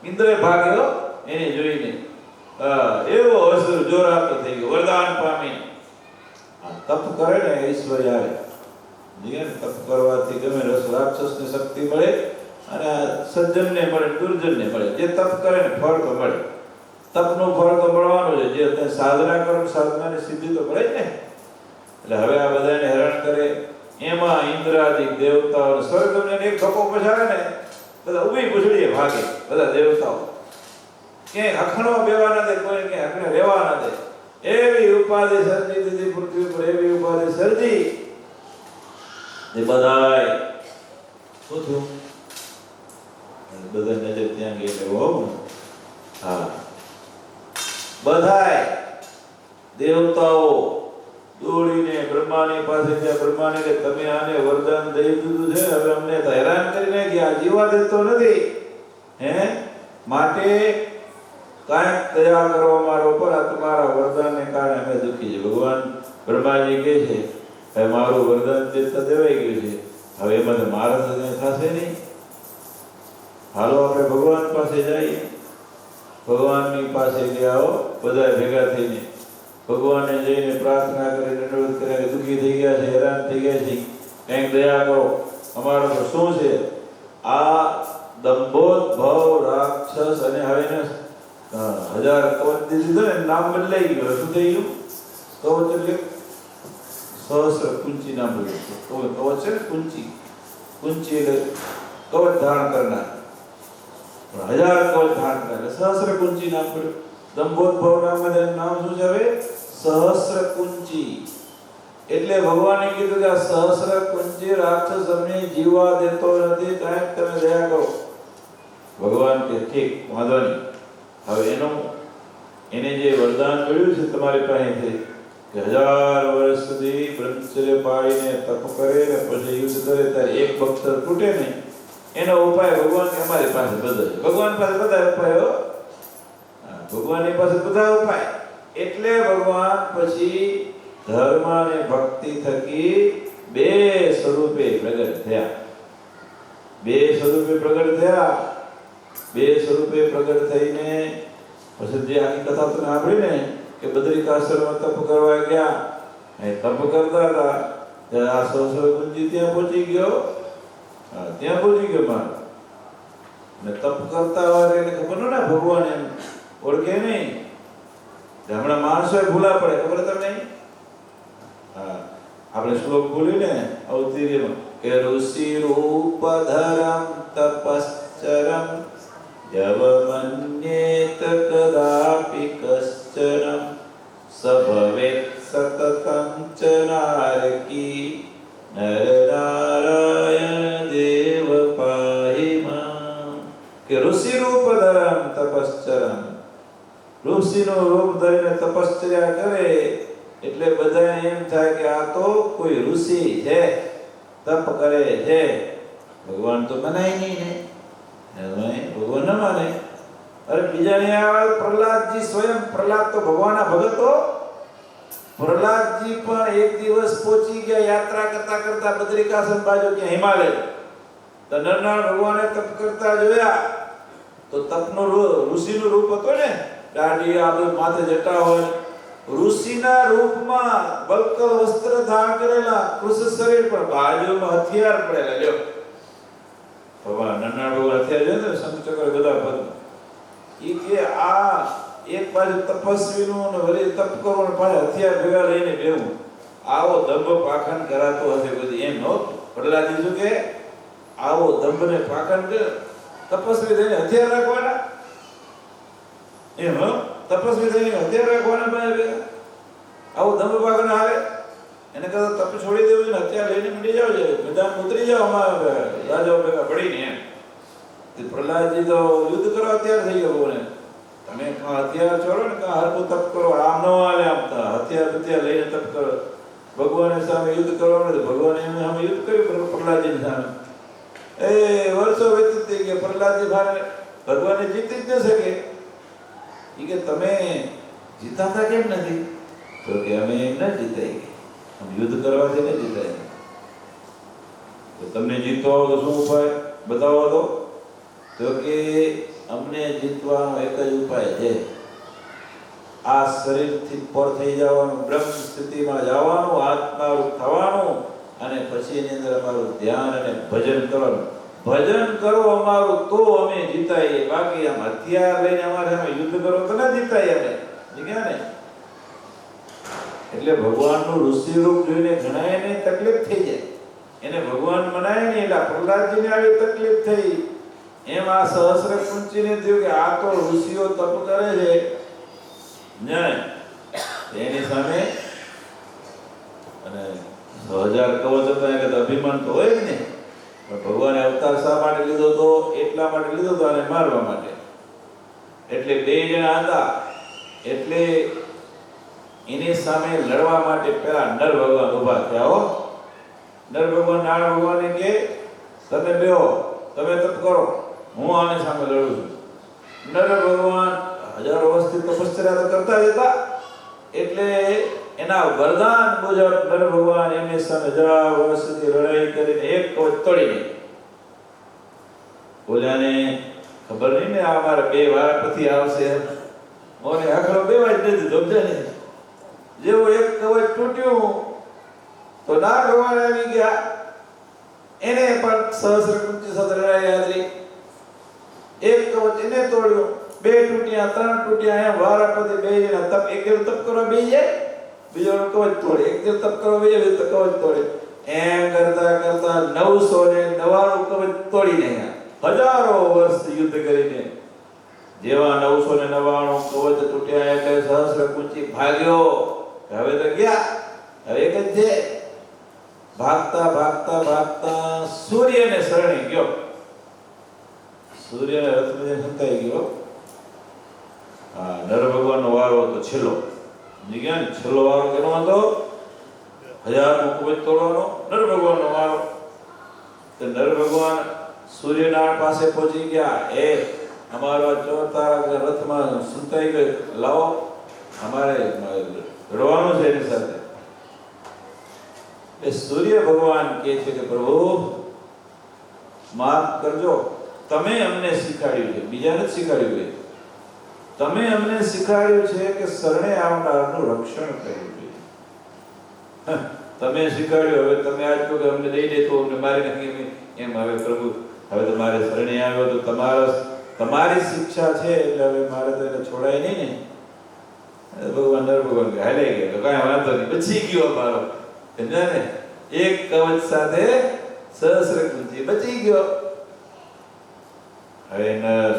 ઇન્દ્ર ભાગ્યો એને જોઈને. એવો અસુર જોરાતો થઈ ગયો, વરદાન પામી. તપ કરે ને ઈશ્વર આવે. તપ કરવાથી ગમે રાક્ષસને શક્તિ મળે અને સજ્જનને મળે, દુર્જનને મળે. જે તપ કરે ને ફળ તો મળે. તપનું ફળ તો મળવાનું છે. જે સાધના કરો, સાધનાની સિદ્ધિ તો મળે જ ને. એટલે હવે આ બધાને હેરાન કરે. એમાં ઇન્દ્રાદિક દેવતાઓ સ્વર્ગને એક ધક્કો પછાડે ને બધા ઊભી પૂછડીએ ભાગે. બધા દેવતાઓ ક્યાંય અખણવા બેવા ના દે, કોઈ ક્યાંય અખણે રહેવા ના દે. એવી ઉપાધિ સર્જી દીધી પૃથ્વી પર, એવી ઉપાધિ સર્જી એ બધાય શું થયું? બધા નજર ત્યાં ગઈ એટલે હોવ. હા, બધાય દેવતાઓ દોડીને બ્રહ્માની પાસે ગયા. બ્રહ્માને કે તમે આને વરદાન દઈ દીધું છે, હવે અમને તો હેરાન કરીને ગયા, જીવા દેતો નથી. માટે કાંઈક દયા કરો અમારા ઉપર. આ તમારા વરદાનને કારણે અમે દુઃખી છે. ભગવાન બ્રહ્માજી કહે છે હવે મારું વરદાન દેતા દેવાઈ ગયું છે, હવે એમાં તો મારા તો કંઈ થશે નહીં. હાલો આપણે ભગવાન પાસે જઈએ. ભગવાનની પાસે ગયા બધા ભેગા થઈને. ભગવાનને જઈને પ્રાર્થના કરી, દંડવત કરીને દુઃખી થઈ ગયા છે, હેરાન થઈ ગયા છે, કંઈક દયા કરો. અમારો તો શું છે આ દંભોદભવ રાક્ષસ. અને હવે એને 1000 કવચ દીધું ને, નામ બદલાઈ ગયું. શું થઈ ગયું? કવચ એટલે સહસ્ર કુંચી નામ બદલ્યું. કવચ છે ને કુંચી. કુંચી એટલે કવચ ધારણ કરનાર. 1000 કવચ ધારણ કરનાર એટલે સહસ્ર કુંચી નામ પડ્યું. દંભોદભવ નામ શું છે? હવે સહસ્ર કુંચી. એટલે ભગવાને કીધું કે આ સહસ્ર કુંચી રાક્ષસ અમને જીવવા દેતો નથી, કાંઈક તમે દયા કરો. ભગવાન કે ઠીક, વાંધો નહીં. હવે એને જે વરદાન મળ્યું છે તમારી પાસેથી કે 1000 વર્ષ સુધી બ્રહ્મચર્ય પાળીને તપ કરે ને પછી યુદ્ધ કરે ત્યારે એક બખ્તર તૂટે ને, એનો ઉપાય ભગવાન કે અમારી પાસે બધા છે. ભગવાન પાસે બધા ઉપાયો. ભગવાનની પાસે બધા ઉપાય. એટલે ભગવાન પછી ધર્મ અને ભક્તિ થકી બે સ્વરૂપે પ્રગટ થયા. બે સ્વરૂપે પ્રગટ થઈને પછી જે આખી કથા તમે સાંભળી ને કે બદ્રિકાશ્રમમાં તપ કરવા ગયા, એ તપ કરતા હતા ત્યારે આ સહસ્ર કુંજી ત્યાં પહોંચી ગયો. મારો ને તપ કરતા હોય એને ખબર ન ના ભગવાન એમ ઓળખે નહીં. હમણાં માણસો ભૂલા પડે, ખબર તમને? હા, આપણે શ્લોક બોલ્યું ને અવતીર્યમાં કે ઋષિ રૂપધરમ તપશ્ચરમ યવમન્યેત કદાપિ કશ્ચન સભવેત સતતં ચ નારકી નરનારાયણ દેવ પાહિ માં. કે ઋષિ રૂપધરમ તપશ્ચરમ, ઋષિનું રૂપ ધરીને તપશ્ચર્યા કરે એટલે બધા એમ થાય કે આ તો કોઈ ઋષિ છે, તપ કરે છે. ભગવાન તો મનાય નહીં ને, ભગવાન ન માને. અરે બીજાને આ પ્રહલાદજી સ્વયં, પ્રહલાદ તો ભગવાનના ભગત હો. પ્રહલાદજી પણ એક દિવસ પહોંચી ગયા યાત્રા કરતા કરતા બદ્રિકાશ્રમ બાજુ કે હિમાલય. તો નરનારાયણ ભગવાને તપ કરતા જોયા તો તપનું ઋષિનું રૂપ હતું ને, દાઢી આબરૂ માથે જટા હોય, ઋષિના રૂપમાં બલકલ વસ્ત્ર ધારણ કરેલા, કૃષ્ણ શરીર પર બાજુમાં હથિયાર પડેલા. લ્યો ભગવાન નરનારાયણ ભગવાન હથિયાર જોયું ને, શંખચક્ર ગદા પદ્મ. ઈ કે આ એક બાજુ તપસ્વીનું અને વળી તપ કરવાનું પાછા હથિયાર ભેગા લઈને બેવું, આવો દંભ પાખંડ કરાતો હશે બધી. એમ નહોતું. પ્રહલાદજી શું કે આવો દંભ ને પાખંડ તપસ્વી થઈને હથિયાર રાખવાના, એમ તપસ્વી થઈને હથિયાર રાખવાના ભાઈ. આવું દંભ પાખંડ આવે એને કરતા તપ છોડી દેવું ને હથિયાર લઈને મંડી જાવ, મેદાન ઉતરી જાવ અમારા રાજાઓ ભેગા પડીને. એમ પ્રહલાદજી તો યુદ્ધ કરવા તૈયાર થઈ ગયો. બોલે તમે હથિયાર છોડો ને કાં હરકું તપ કરો, આમ ન હાલે. આમ હથિયાર લઈને તપ કરો. ભગવાન સામે યુદ્ધ કરવાનું નથી. ભગવાન એમને સામે યુદ્ધ કર્યું પ્રહલાદજી સામે. એ વર્ષો વ્યતીત થઈ ગયા. પ્રહલાદજી ભારે ભગવાનને જીતી જ ન શકે. એ કે તમે જીતાતા કેમ નથી? તો કે અમે એમ ન જીતાઈ, યુદ્ધ કરવાથી ન જીતાય. તો તમને જીતવા આવો તો શું ઉપાય બતાવો તો કે અમને જીતવાનો એક જ ઉપાય છે, આ શરીરથી પર થઈ જવાનું, બ્રહ્મ સ્થિતિમાં જવાનું, આત્મારૂપ થવાનું, અને પછી એની અંદર અમારું ધ્યાન અને ભજન કરવાનું. ભજન કરો અમારું તો અમે જીતાઈએ. બાકી આમ હથિયાર લઈને અમારે અમે યુદ્ધ કરો તો ના જીતાઈએ અમે. જીગ્યા ને? એટલે ભગવાનનું ઋષિ રૂપ જોઈને ઘણાને તકલીફ થઈ જાય. એને ભગવાન મનાય નહીં. એટલે પ્રહલાદજીને આવી તકલીફ થઈ. એમ આ સહસ્ર કુંચીને થયું કે આ તો ઋષિઓ તપ કરે છે ને એની સામે. અને 1000 કવચ હતા એટલે અભિમાન તો હોય જ ને. ભગવાને અવતાર શા માટે લીધો તો? એટલા માટે લીધો તો આને મારવા માટે. એટલે 2 જણા હતા એટલે એની સામે લડવા માટે પેલા નર ભગવાન ઉભા થયા. હો, નર ભગવાન નારાયણ ભગવાનને કે તમે બેહો, તમે તપ કરો, હું આની સામે લડું છું. નર ભગવાન હજારો વર્ષથી તપશ્ચર્યા કરતા હતા એટલે એના વરદાન મુજબ નર ભગવાન એમની સામે 1000 વર્ષથી લડાઈ કરીને એક કવચ તોડીને. બોલ્યાને ખબર નહીં ને આ મારા 2 વાર પછી આવશે. મને આખરો 2 વાર જ નથી સમજે ને. જેવું એક કવચ તૂટ્યું તો નાગ ભગવાન આવી ગયા. એને પણ સહસ્ર કુંચી સાથે લડાઈ હાજરી. એક કવચ એને તોડ્યો, 2 તૂટ્યા, 3 તૂટ્યા. એમ વારાફરતી 2 જણા તપ, એક જણ તપ કરવા બેસી જાય, બીજો કવચ તોડે, એક જણ તપ કરવા બેસી જાય, તો કવચ તોડે. એમ કરતા કરતા 999 કવચ તોડી નાખ્યા. હજારો વર્ષ યુદ્ધ કરીને જેવા 999 કવચ તૂટ્યા એટલે સહસ્ર કુંચી ભાગ્યો. હવે તો ગયા, હવે એક જ છે. ભાગતા ભાગતા ભાગતા સૂર્યને શરણે ગયો. સૂર્યને રથમાં સંતાઈ ગયો. હા, નર ભગવાનનો વારો હતો છેલ્લો. જીગ્યા ને? છેલ્લો વારો કેનો હતો? 1000 કવચ તોડવાનો નર ભગવાનનો વારો. તો નર ભગવાન સૂર્યનારાયણ પાસે પહોંચી ગયા. એ અમારો ચોથા રથમાં સંતાઈ ગયો, લાવો, અમારે લડવાનું છે એની સાથે. એ સૂર્ય ભગવાન કહે છે કે પ્રભુ માફ કરજો, તમે અમને શીખવાડ્યું છે, બીજાને જ શીખવાડ્યું છે. તમે અમને શીખવાડ્યું છે કે શરણે આવનારનું રક્ષણ કરવું જોઈએ. તમે શીખવાડ્યું, હવે તમે આજ કહો કે અમને દઈ દે તો અમને મારી નાખી. એમ હવે પ્રભુ, હવે તો મારે શરણે આવ્યો તો તમારી શિક્ષા છે એટલે હવે મારે તો એને છોડાય નહીં ને. ભગવાન નર ભગવાન કે હાલે ગયા કાંઈ વાંધો નહીં, બચી ગયો મારો ને એક કવચ સાથે સહસ્ર કુંતી બચી ગયો. હવે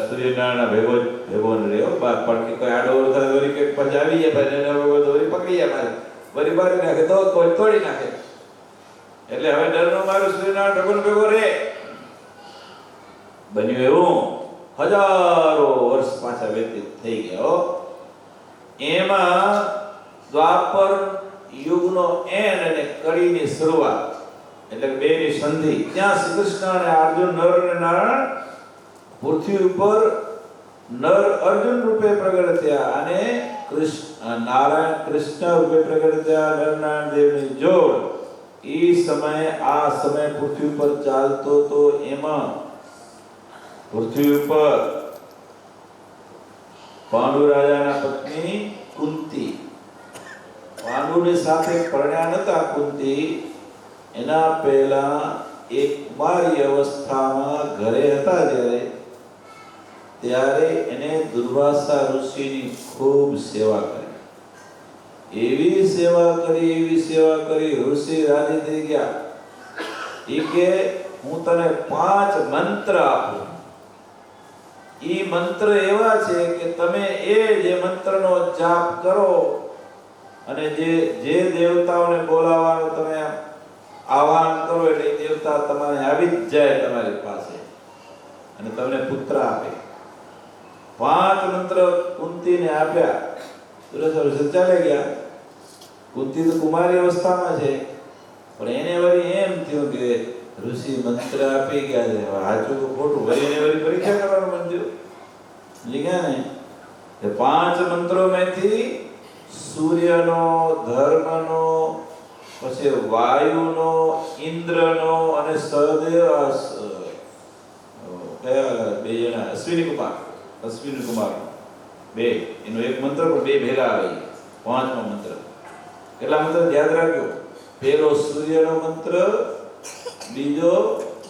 સૂર્યનારાયણ ભેગો રહ્યો બાર પડકે કોઈ આડો થાય વળી કંઈક પછી આવી જાય ભાઈ એને વળી પકડી જાય મારે વળી મારી નાખે તો કોઈ તોડી નાખે. એટલે હવે ડરનો મારો સૂર્યનારાયણ ભગવાન ભેગો રે. બન્યું એવું હજારો વર્ષ પાછા વ્યતીત થઈ ગયા. એમાં દ્વાપર યુગનો એન્ડ અને કળીની શરૂઆત એટલે બેની સંધિ, ત્યાં શ્રી કૃષ્ણ અને અર્જુન નર અને નારાયણ પૃથ્વી ઉપર નર અર્જુન રૂપે પ્રગટ થયા અને નારાયણ કૃષ્ણ રૂપે પ્રગટ થયા. નરનારાયણ દેવની જોડ એ સમયે આ સમય પૃથ્વી ઉપર ચાલતો તો એમાં પૃથ્વી ઉપર પાંડુ રાજાના પત્ની કુંતી, પાંડુની સાથે પરણ્યા નતા કુંતી, એના પહેલા એક કુમારી અવસ્થામાં ઘરે હતા ત્યારે એને દુર્વાસા ઋષિની ખૂબ સેવા કરી. એવી સેવા કરી ઋષિ રાજી થઈ ગયા. એ કે હું તને 5 મંત્ર આપું. ઈ મંત્ર એવા છે કે તમે જે મંત્રનો જાપ કરો અને જે દેવતાઓને બોલાવવાનું તમે આહ્વાન કરો એટલે દેવતા તમારે આવી જ જાય તમારી પાસે અને તમને પુત્ર આપે. 5 મંત્ર કુંતીને આપ્યા. વર્ષ ચાલે ગયા. કુંતી તો કુમારી અવસ્થામાં છે પણ એને વળી એમ થયું કે ઋષિ મંત્ર આપી ગયા છે, સાચું તો ખોટું, વળી એને વળી પરીક્ષા કરવાનું મન થયું. લીધા ને એ 5 મંત્રોમાંથી સૂર્યનો, ધર્મનો, પછી વાયુનો, ઇન્દ્રનો અને સહદેવ બે જણા અશ્વિની કુમાર બે, એનો એક મંત્ર પણ બે ભેગા આવે. 5મો મંત્ર. કેટલા મંત્ર યાદ રાખજો? પહેલો સૂર્યનો મંત્ર, બીજો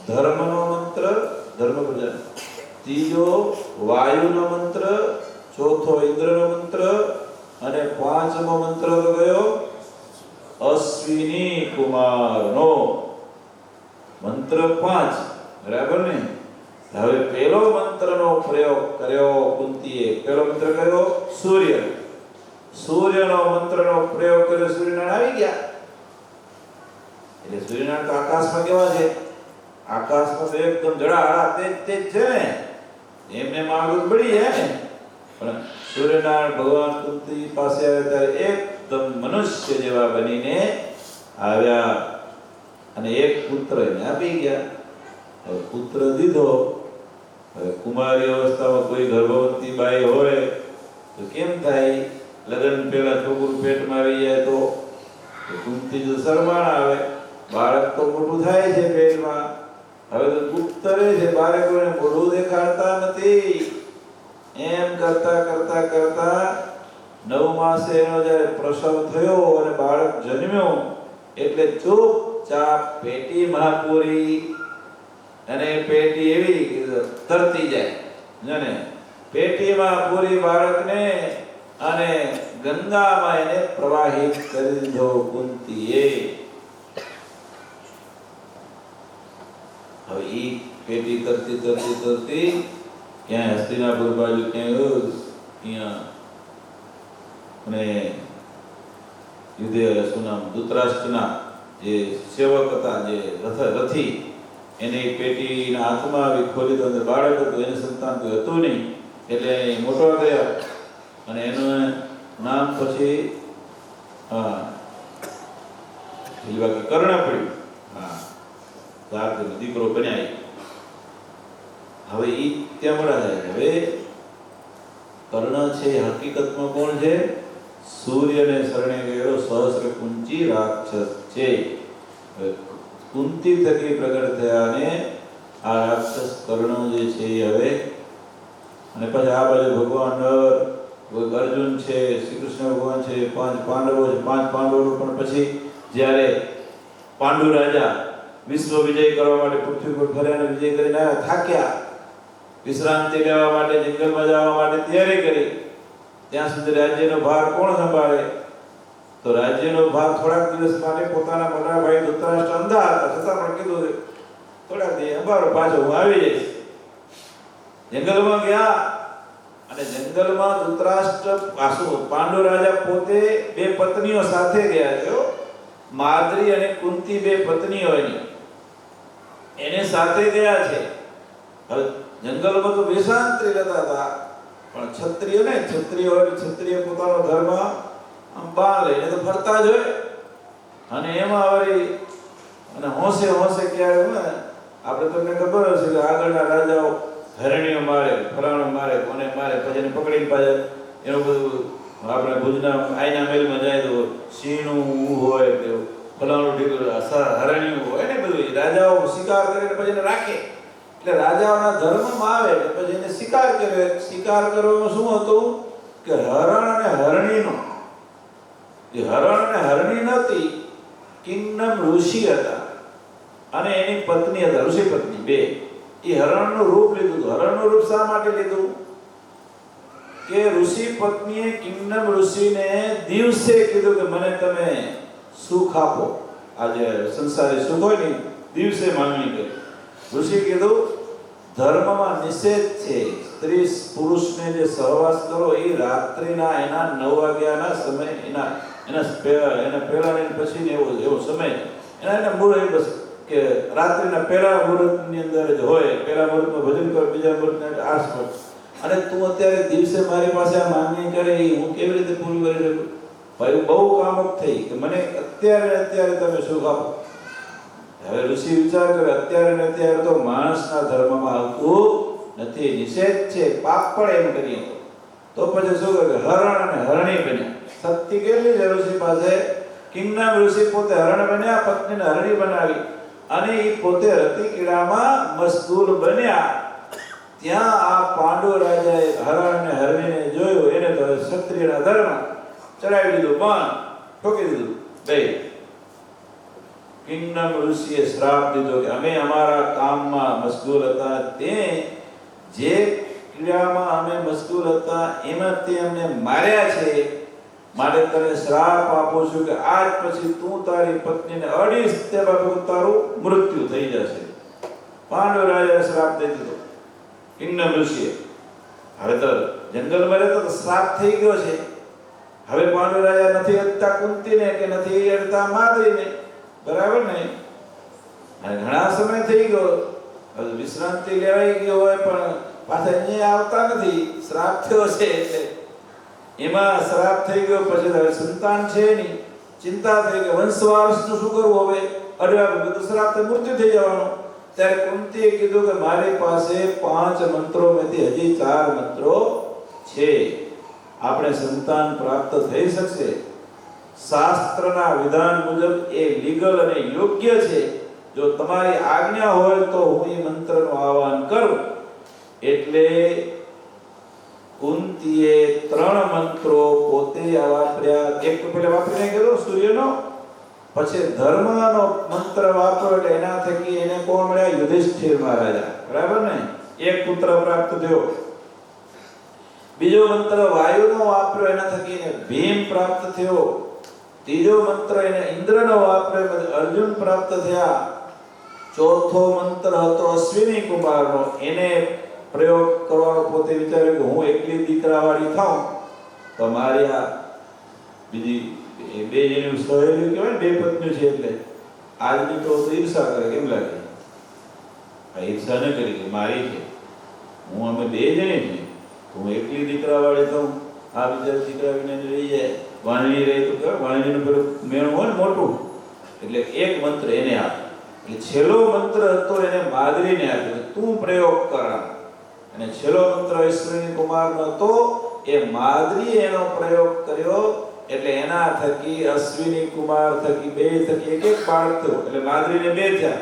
ધર્મનો મંત્ર, ધર્મ પ્રજા, ત્રીજો વાયુનો મંત્ર, ચોથો ઇન્દ્રનો મંત્ર અને 5મો મંત્ર તો કયો? અશ્વિની કુમારનો મંત્ર 5. બરાબર ને? હવે પહેલો મંત્રનો પ્રયોગ કર્યો કુંતીએ. પહેલો મંત્ર કયો? સૂર્યનો મંત્રનો પ્રયોગ કર્યો. સૂર્યનારાયણ આવી ગયા. એટલે સૂર્યનારાયણ તો આકાશમાં કેવા છે? આકાશમાં તો એકદમ જડાહળા તેજ છે ને, એમને માગું બળી જાય ને. પણ સૂર્યનારાયણ ભગવાન કુંતી પાસે આવ્યા ત્યારે એકદમ મનુષ્ય જેવા બનીને આવ્યા અને એક પુત્ર એને આપી ગયા. હવે પુત્ર દીધો. હવે કુમારી અવસ્થામાં કોઈ ગર્ભવતી બાઈ હોય તો કેમ થાય? લગ્ન પહેલા છોકરું પેટમાં આવી જાય તો કુંતી જો શરમાળ આવે. બાળક તો મોટું થાય છે પેટમાં. હવે તો ગુપ્ત રહે છે, બાળકોને મોઢું દેખાડતા નથી. એમ કરતા 9 માસે એનો જ્યારે પ્રસવ થયો અને બાળક જન્મ્યો એટલે ચૂપચાપ પેટીમાં પૂરી અને પેટી એવી તરતી જાય ને, પેટીમાં પૂરી બાળકને અને ગંગામાં એને પ્રવાહિત કરી દીધો કુંતીએ. હવે ઈ પેટી તરતી ક્યાં હસ્તિનાપુર બાજુ ક્યાં અને યુધિષ્ઠિર શું નામ ધૃતરાષ્ટ્રના જે સેવક હતા, જે રથી, એને પેટીના હાથમાં આવી ખોલી તો બાળક હતું. એને સંતાન કોઈ હતું નહીં એટલે મોટો થયા અને એનું નામ પછી કર્ણ પડ્યું. દીકરો બન્યા. હવે ઈ ત્યાં મળ્યા જાય. હવે કર્ણ છે હકીકતમાં કોણ છે? સૂર્યને શરણે ગયેલો સહસ્ર કુંચી રાક્ષસ છે. કુંતી થકી પ્રગટ થયા અને આ રાક્ષસ કર્ણ જે છે હવે અને પછી આ બાજુ ભગવાન અર્જુન છે, શ્રી કૃષ્ણ ભગવાન છે, 5 પાંડવો છે. 5 પાંડવો પણ પછી જ્યારે પાંડુ રાજા વિશ્વ વિજય કરવા માટે પૃથ્વી પર ફર્યા અને વિજય કરીને આવ્યા, થાક્યા, વિશ્રાંતિ લેવા માટે જંગલમાં જવા માટે તૈયારી કરી. ત્યાં સુધી રાજ્યનો ભાર કોણ સંભાળે? તો રાજ્યનો ભાર થોડાક દિવસ માટે પોતાના મોટા ભાઈ ધૃતરાષ્ટ્ર અંધા હતા, છતાં પણ કીધું થોડાક દિવસ અંબારો, પાછો હું આવી જઈશ. જંગલમાં ગયા અને જંગલમાં ધૃતરાષ્ટ્ર પાંડુ રાજા પોતે બે પત્નીઓ સાથે ગયા છે. માદ્રી અને કુંતી બે પત્નીઓ એને સાથે ગયા છે. હવે જંગલમાં તો વિશ્રાંતિ લેતા હતા, પણ ક્ષત્રિય પોતાનો ધર્મ આમ બાણ લઈને તો ફરતા જ હોય. અને એમાં વળી અને હોંશે ક્યારે આપણે તમને ખબર હશે કે આગળના રાજાઓ હરણીઓ મારે, ફલાણો મારે, કોને મારે, પછી એને પકડીને પાછા એનું બધું આપણે ભુજના આઈના મહેલમાં જાય તો સિંહનું હોય કે ફલાણું ઢીકડું હરણ્યું હોય ને, બધું રાજાઓ શિકાર કરીને પછી એને રાખે. એટલે રાજાઓના ધર્મમાં આવે એટલે પછી એને શિકાર કરે. શિકાર કરવાનું શું હતું કે હરણ અને હરણીનો, જે હરણ અને હરણી નહોતી, કિન્નમ ઋષિ હતા અને એની પત્ની હતા, ઋષિ પત્ની બે. એ હરણનું રૂપ લીધું હતું. હરણનું રૂપ શા માટે લીધું કે ઋષિ પત્નીએ કિન્નમ ઋષિને દિવસે કીધું કે મને તમે સુખ આપો, આજે સંસારી સુખ હોય ને દિવસે માંગણી કરી. ઋષિ કીધું ધર્મમાં નિષેધ છે, સ્ત્રી પુરુષને જે સહવાસ કરો એ રાત્રિના એના 9 વાગ્યાના સમય, એના પહેલા ને પછી એવો સમય એના મુહૂર્ત બસ કે રાત્રિના પહેલા મુહૂર્તની અંદર જ હોય. પહેલા મુહૂર્તમાં ભજન કરો, બીજા મુહૂર્તના આસપાસ. અને તું અત્યારે દિવસે મારી પાસે આ માંગણી કરે એ હું કેવી રીતે પૂરી કરી શકું? ભાઈ બહુ કામક થઈ કે મને અત્યારે તમે સુખ આપો. હવે ઋષિ વિચાર કરે અત્યારે તો માણસના ધર્મમાં આવતું નથી, નિષેધ છે, પાપ પણ એમ કરીએ તો પછી શું કરે? હરણ અને હરણી બન્યા. શક્તિ કેટલી છે ઋષિ પાસે? કિન્નમ ઋષિ પોતે હરણ બન્યા, પત્નીને હરણી બનાવી અને એ પોતે રતિકીડામાં મશગુલ બન્યા. ત્યાં આ પાંડુ રાજાએ હરણ અને હરણીને જોયું, એને તો ક્ષત્રિયના ધર્મ ચડાવી દીધું, પણ ઠોકી દીધું બે. કિન્નમ ઋષિએ શ્રાપ દીધો કે અમે અમારા કામમાં મશગુલ હતા, તે જે ક્રિયામાં અમે મશગુલ હતા એમાં તે અમને માર્યા છે, માટે તને શ્રાપ આપું છું કે આજ પછી તું તારી પત્નીને અડીશ તે બાબત તારું મૃત્યુ થઈ જશે. પાંડુ રાજાએ શ્રાપ દઈ દીધો કિન્નમ ઋષિએ. હવે તો જંગલમાં રહેતો તો શ્રાપ થઈ ગયો છે. હવે પાંડુ રાજા નથી અડતા કુંતીને કે નથી અડતા માદ્રીને, બરાબર ને? અને ઘણા સમય થઈ ગયો, હવે વિશ્રાંતિ લેવાઈ ગયો હોય પણ પાછા અહીંયા આવતા નથી, શ્રાપ થયો છે એટલે. એમાં શ્રાપ થઈ ગયો પછી હવે સંતાન છે નહીં, ચિંતા થઈ કે વંશવારસનું શું કરવું? હવે અડવા બધું શ્રાપ થઈ મૃત્યુ થઈ જવાનું. ત્યારે કુંતીએ કીધું કે મારી પાસે 5 મંત્રોમાંથી હજી 4 મંત્રો છે, આપણે સંતાન પ્રાપ્ત થઈ શકશે. શાસ્ત્રના વિધાન મુજબ એ લીગલ અને યોગ્ય છે. જો તમારી આજ્ઞા હોય તો હું એ મંત્રનું આહવાન કરું. એટલે કુંતીએ 3 મંત્રો પોતે વાપર્યા. એક તો પહેલા વાપરીને કીધો સૂર્યનો, પછી ધર્મનો મંત્ર વાપરો એટલે એના થકી એને કોણ મળ્યા? યુધિષ્ઠિર મહારાજા, બરાબર ને? એક પુત્ર પ્રાપ્ત થયો. બીજો મંત્ર વાયુનો વાપર્યો, એના થકી એને ભીમ પ્રાપ્ત થયો. ત્રીજો મંત્ર એને ઇન્દ્રનો વાપર્યો, અર્જુન પ્રાપ્ત થયા. ચોથો મંત્ર હતો અશ્વિની કુમારનો, એને પ્રયોગ કરવાનો પોતે વિચાર્યું કે હું એકલી દીકરાવાળી થાઉં તો મારી આ બીજી બે જેની સહેલી કહેવાય ને, બે પત્નીઓ છે એટલે આજની તો ઈર્ષા કરે. કેમ લાગે? ઈર્ષા ન કરી કે મારી છે, હું અમે બે જણી છીએ, હું એકલી દીકરાવાળી થાઉં, આ બીજા દીકરા વિને રહી જાય, વાણણી રહી તો કે વાણણીનું પેલું મેણું હોય ને મોટું, એટલે એક મંત્ર એને આપ્યો. એટલે છેલ્લો મંત્ર હતો એને માદ્રીને આપ્યો, તું પ્રયોગ કરા. અને છેલ્લો મંત્ર અશ્વિની કુમારનો હતો, એ માદ્રી એનો પ્રયોગ કર્યો. એટલે એના થકી અશ્વિની કુમાર થકી બે થકી એક બાળક થયો. એટલે માદ્રીને 2 થયા,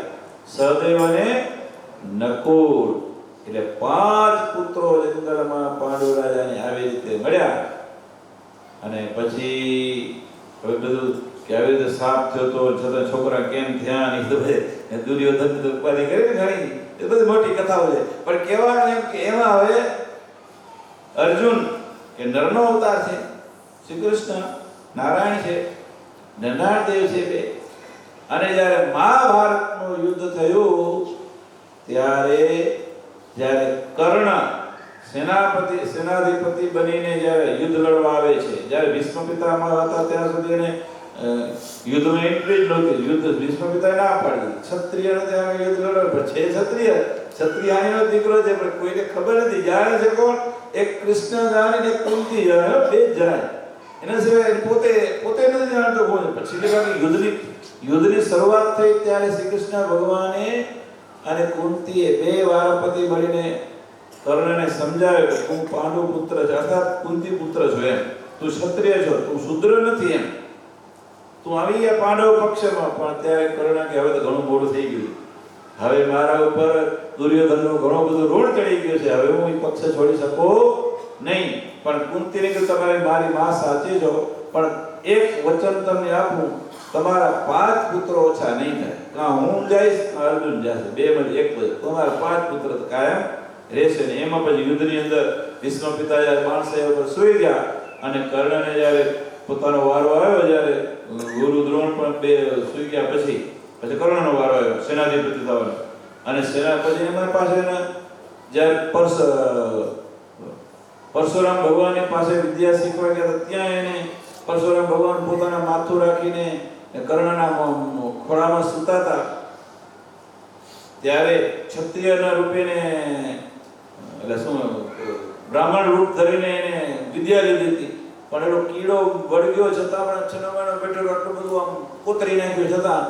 સહદેવ અને નકુલ. એટલે 5 પુત્રો જંગલમાં પાંડુ રાજાને આવી રીતે મળ્યા. અને પછી હવે બધું કે આવી રીતે સાપ થયો તો છતાં છોકરા કેમ થયા ને એ તો દુર્યોધન તો ઉપાધિ કરી ને ઘણી, એ બધી મોટી કથાઓ છે. પણ કહેવાનું એમ કે એમાં હવે અર્જુન કે નરનો અવતાર છે, શ્રી કૃષ્ણ નારાયણ છે, નરનાળદેવ છે બે. અને જ્યારે મહાભારતનું યુદ્ધ થયું ત્યારે કર્ણ સેનાધિપતિ બનીને જ્યારે યુદ્ધ લડવા આવે છે, જ્યારે ભીષ્મ પિતામહ હતા ત્યાં સુધી એને યુદ્ધમાં એન્ટ્રી જ નહોતી. યુદ્ધ ભીષ્મ પિતાએ ના પાડી. ક્ષત્રિયને ત્યાં યુદ્ધ લડવા પણ છે ક્ષત્રિયાણીનો દીકરો છે, પણ કોઈને ખબર નથી. જાણે છે કોણ? એક કૃષ્ણ જાણે ને એક કુંતી જાણે, બે જ જાણે. એના સિવાય પોતે નથી જાણતો કોણ. પછી યુદ્ધની શરૂઆત થઈ ત્યારે શ્રી કૃષ્ણ ભગવાને અને કુંતીએ બે વારપતિ મળીને કર્ણને સમજાવ્યો કે તું પાંડુ પુત્ર છે, અર્થાત કુંતી પુત્ર છો એમ, તું ક્ષત્રિય છો, તું શુદ્ર નથી એમ, તું આવી ગયા પાંડવ પક્ષમાં. પણ ત્યારે કર્ણ કે હવે તો ઘણું મોડું થઈ ગયું, હવે મારા ઉપર દુર્યોધનનો ઘણો બધો ઋણ ચડી ગયો છે, હવે હું એ પક્ષ છોડી શકું નહીં. પણ કુંતીને કે તમારી મારી માં સાચી છો, પણ એક વચન તમને આપું, તમારા 5 પુત્રો ઓછા નહીં થાય. કાં હું જઈશ કાં અર્જુન જશે, બે માંથી એક બધું તમારા 5 પુત્ર કાયમ રહેશે ને. એમાં પછી યુદ્ધની અંદર ભીષ્મ પિતા જ્યારે માણસાઈ ઉપર સૂઈ ગયા અને કર્ણને જ્યારે પોતાનો વારો આવ્યો, જ્યારે ગુરુ દ્રોણ પણ બે સૂઈ ગયા, પછી કર્ણનો વારો આવ્યો સેનાધિપતિ થવાનો. અને સેનાપતિ એમના પાસે જ્યારે પરશુરામ ભગવાનની પાસે વિદ્યા શીખવા ગયા, ત્યાં એને પરશુરામ ભગવાન પોતાના માથું રાખીને કર્ણના ખોળામાં સૂતા હતા. ત્યારે ક્ષત્રિયના રૂપેને એટલે શું બ્રાહ્મણ રૂપ ધરીને એને વિદ્યા લીધી હતી. પણ એનો કીડો વળગ્યો છતાં પણ છનવાનો બેઠો આટલું બધું આમ કોતરી નાખ્યું છતાં,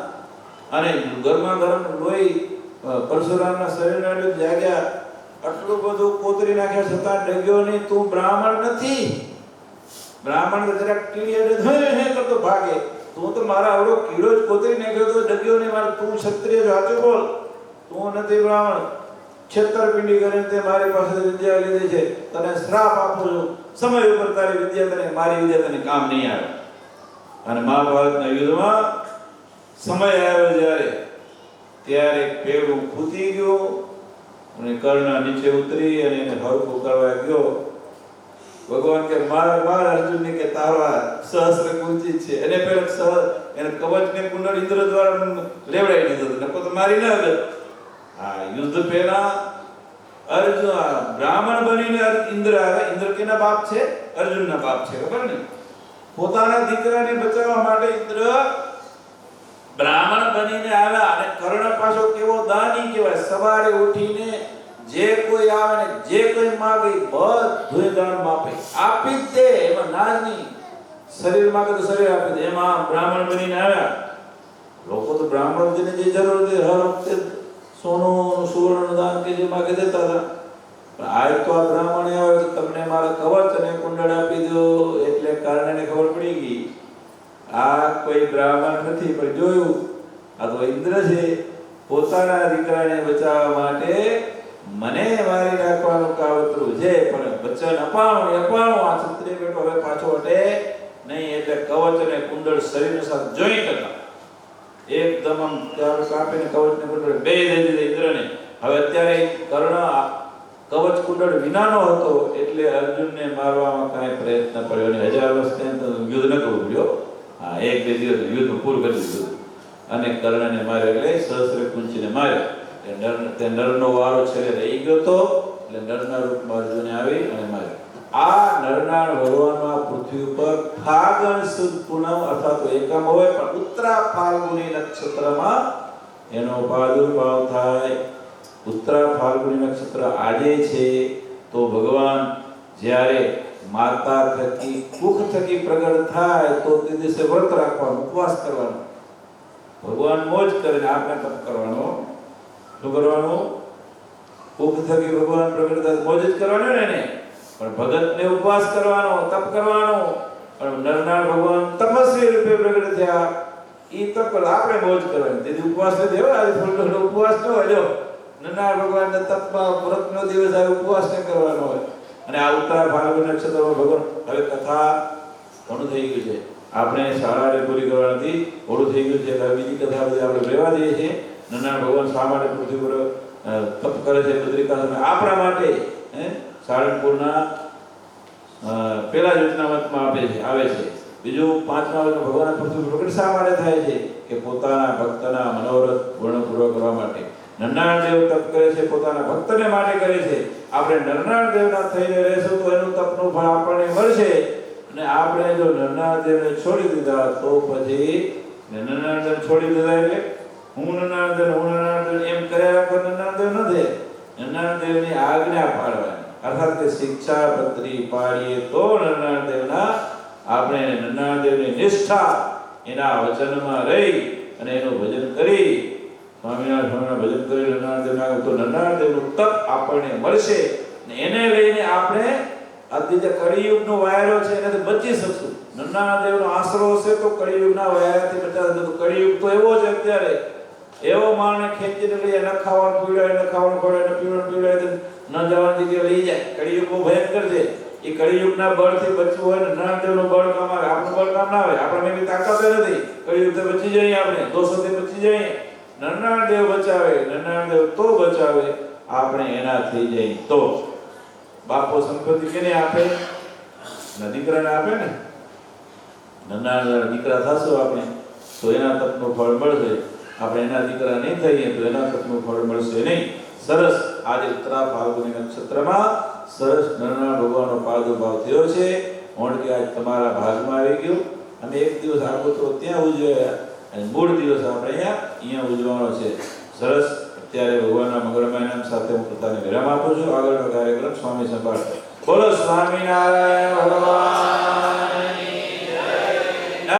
અને ગરમા ગરમ લોહી પરશુરામના શરીરના જાગ્યા, આટલું બધું કોતરી નાખ્યા છતાં ડગ્યો નહીં. તું બ્રાહ્મણ નથી. બ્રાહ્મણ જરાક કીડી હે કરતો ભાગે, તું તો મારા આવડો કીડો જ કોતરી નાખ્યો તો ડગ્યો નહીં. મારે તું ક્ષત્રિય સાચું બોલ, તું નથી બ્રાહ્મણ. છેતરપિંડી કરીને તે મારી પાસે વિદ્યા લીધી છે, તને શ્રાપ આપું છું, સમય ઉપર તારી વિદ્યા મારી વિદ્યા તને કામ નહીં આવે. અને મહાભારતના યુદ્ધમાં સમય આવ્યો ત્યારે પેડું ખૂટી ગયું અને કર્ણ નીચે ઉતરી અને એને હરખું કરવા ગયો. ભગવાન કે મારા અર્જુનને કે તારા સહસ્ર કુંચિત છે, એને પેલા એને કવચને કુંડળ ઇન્દ્ર દ્વારા લેવડાવી દીધો, નકો તો મારી ના ગયો. હા, યુદ્ધ પહેલા અર્જુન બ્રાહ્મણ બનીને ઇન્દ્ર આવે. ઇન્દ્ર કેના બાપ છે? અર્જુનના બાપ છે, ખબર ને? પોતાના દીકરાને બચાવવા માટે ઇન્દ્ર બ્રાહ્મણ બનીને આવ્યા. અને કર્ણ પાછો કેવો દાની કહેવાય, સવારે ઉઠીને જે કોઈ આવે ને જે કોઈ માંગે બધું દાન માપે, આપી જ દે, એમાં ના જ નહીં. શરીર માંગે તો શરીર આપી દે. એમાં બ્રાહ્મણ બનીને આવ્યા. લોકો તો બ્રાહ્મણ બનીને જે જરૂર હતી હર વખતે સોનું સુવર્ણનું દાન કે જે માગે દેતા હતા. પણ આજ તો આ બ્રાહ્મણે આવે તો તમને મારા કવચ અને કુંડળ આપી દો. એટલે કર્ણને ખબર પડી ગઈ આ કોઈ બ્રાહ્મણ નથી. પણ જોયું આ તો ઇન્દ્ર છે, પોતાના દીકરાને બચાવવા માટે મને મારી નાખવાનું કાવતરું છે. પણ વચન અપાણું આ ક્ષત્રિય બેટો હવે પાછો હટે નહીં. એટલે કવચ અને કુંડળ શરીર સાથે જોઈન્ટ હતા, એકદમ આમ કાપીને કવચ ને કુંડળ બે દઈ દીધા ઇન્દ્રને. હવે અત્યારે કર્ણ કવચ કુંડળ વિનાનો હતો એટલે અર્જુનને મારવામાં કાંઈ પ્રયત્ન પડ્યો નહીં. 1000 વર્ષ યુદ્ધ ન કરવું પડ્યો. હા, 1-2 દિવસ યુદ્ધ પૂરું કરી દીધું અને કર્ણને માર્યો. એટલે સહસ્ર કુંચીને માર્યો. તે નરનો વારો છેલ્લે રહી ગયો તો એટલે નરના રૂપમાં અર્જુને આવી અને માર્યો. આ નરનાળ ભગવાનમાં પૃથ્વી ઉપર ફાગણ સુદ પૂનમ અથવા તો એકમ હોય, પણ ઉત્તરા ફાલ્ગુની નક્ષત્રમાં એનો પ્રાદુર્ભાવ થાય. ઉત્તરા ફાલ્ગુની નક્ષત્ર આજે છે તો ભગવાન જ્યારે માતા થકી કુખ થકી પ્રગટ થાય તો તે દિવસે વ્રત રાખવાનું, ઉપવાસ કરવાનો. ભગવાન મોજ કરીને આપણે તપ કરવાનો. શું કરવાનું? કુખ થકી ભગવાન પ્રગટ થાય મોજ જ કરવાનો ને એને. પણ ભગતને ઉપવાસ કરવાનો, તપ કરવાનો. પણ નરનાળ ભગવાન તપસ્વી રૂપે પ્રગટ થયા, ઈ તપ આપણે મોજ કરવાની. તેથી ઉપવાસ ન દેવો. આજે ફૂલનો ઉપવાસ ન હોય. નરનાળ ભગવાનને તપમાં વ્રતનો દિવસ આવે, ઉપવાસ ન કરવાનો હોય. અને આ ઉત્તરા ફાલ્ગુન નક્ષત્રમાં ભગવાન હવે કથા ઘણું થઈ ગયું છે. આપણે શાળાને પૂરી કરવાથી થોડું થઈ ગયું છે. એટલે બીજી કથા બધી આપણે રહેવા દઈએ છીએ. નાના ભગવાન શા માટે પૃથ્વી પર તપ કરે છે બદ્રિકાશ્રમ? આપણા માટે. સાળંગપુરના પેલા યોજનામતમાં આવે છે. બીજું 5મા ભગવાન પૃથ્વી પ્રગટ શા માટે થાય છે? કે પોતાના ભક્તના મનોરથ પૂર્ણ પૂરો કરવા માટે. નરનારાયણ દેવ તપ કરે છે પોતાના ભક્તને માટે કરે છે. આપણે નરનારાયણ દેવના થઈને રહેશું તો એનું તપનું ફળ આપણને મળશે. અને આપણે જો નરનારાયણ દેવને છોડી દીધા તો પછી નરનારાયણ દેવ છોડી દીધા એટલે હું નરનારાયણ દેવ એમ કર્યા રાખો નરનારાયણ દેવ નથી. નરનારાયણ દેવની આજ્ઞા પાળવાની, અર્થાત કે શિક્ષાપત્રી પાડીએ તો નરનારાયણ દેવના આપણે નરનારાયણ દેવની નિષ્ઠા એના વચનમાં રહી અને એનું ભજન કરી સ્વામિનારાયણ ભજન કરી નરનારાયણ દેવના તો નરનારાયણ દેવનું તપ આપણને મળશે. ને એને લઈને આપણે આજે જે કળિયુગનો વાયરો છે એનાથી બચી શકશું. નરનારાયણ દેવનો આશરો હશે તો કળિયુગના વાયરાથી બચાશે. તો કળિયુગ તો એવો છે અત્યારે, એવો માણને ખેંચીને લઈ ન ખાવાનું પીવડાય, ન ખાવાનું ખવડાય, ન પીવડાય પીવડાય ન જવાની જગ્યાએ લઈ જાય. કળિયુગ બહુ ભયંકર છે. એ કળિયુગના બળથી બચવું હોય ને નરનારાયણ દેવનું બળ કામ આવે, આપણું બળ કામ ના આવે. આપણે એવી તાકાત નથી. કળિયુગથી બચી જઈએ, આપણે દોષોથી બચી જઈએ. નરનારાયણ દેવ બચાવે, નરનારાયણ દેવ તો બચાવે, આપણે એના થઈ જઈએ તો. બાપો સંપત્તિ કેને આપે? દીકરાને આપે ને. નરનારાયણ દીકરા થશું આપણે તો એના તપનું ફળ મળશે. આપણે એના દીકરા નહીં થઈએ તો એના તપનું ફળ મળશે નહીં. સરસ. આજે ઉત્તરા ફાલ્ગુની નક્ષત્રમાં સરસ નરનારાયણ ભગવાનનો પ્રાદુર્ભાવ થયો છે. કે આજ તમારા ભાગમાં આવી ગયું. અમે એક દિવસ આગો તો ત્યાં ઉજવ્યા અને મૂળ દિવસ આપણે અહીંયા ઉજવવાનો છે. સરસ. અત્યારે ભગવાનના મંગળમય નામ સાથે હું પોતાને વિરામ આપું છું. આગળનો કાર્યક્રમ સ્વામી સંભાળશે. બોલો સ્વામિનારાયણ ભગવાન.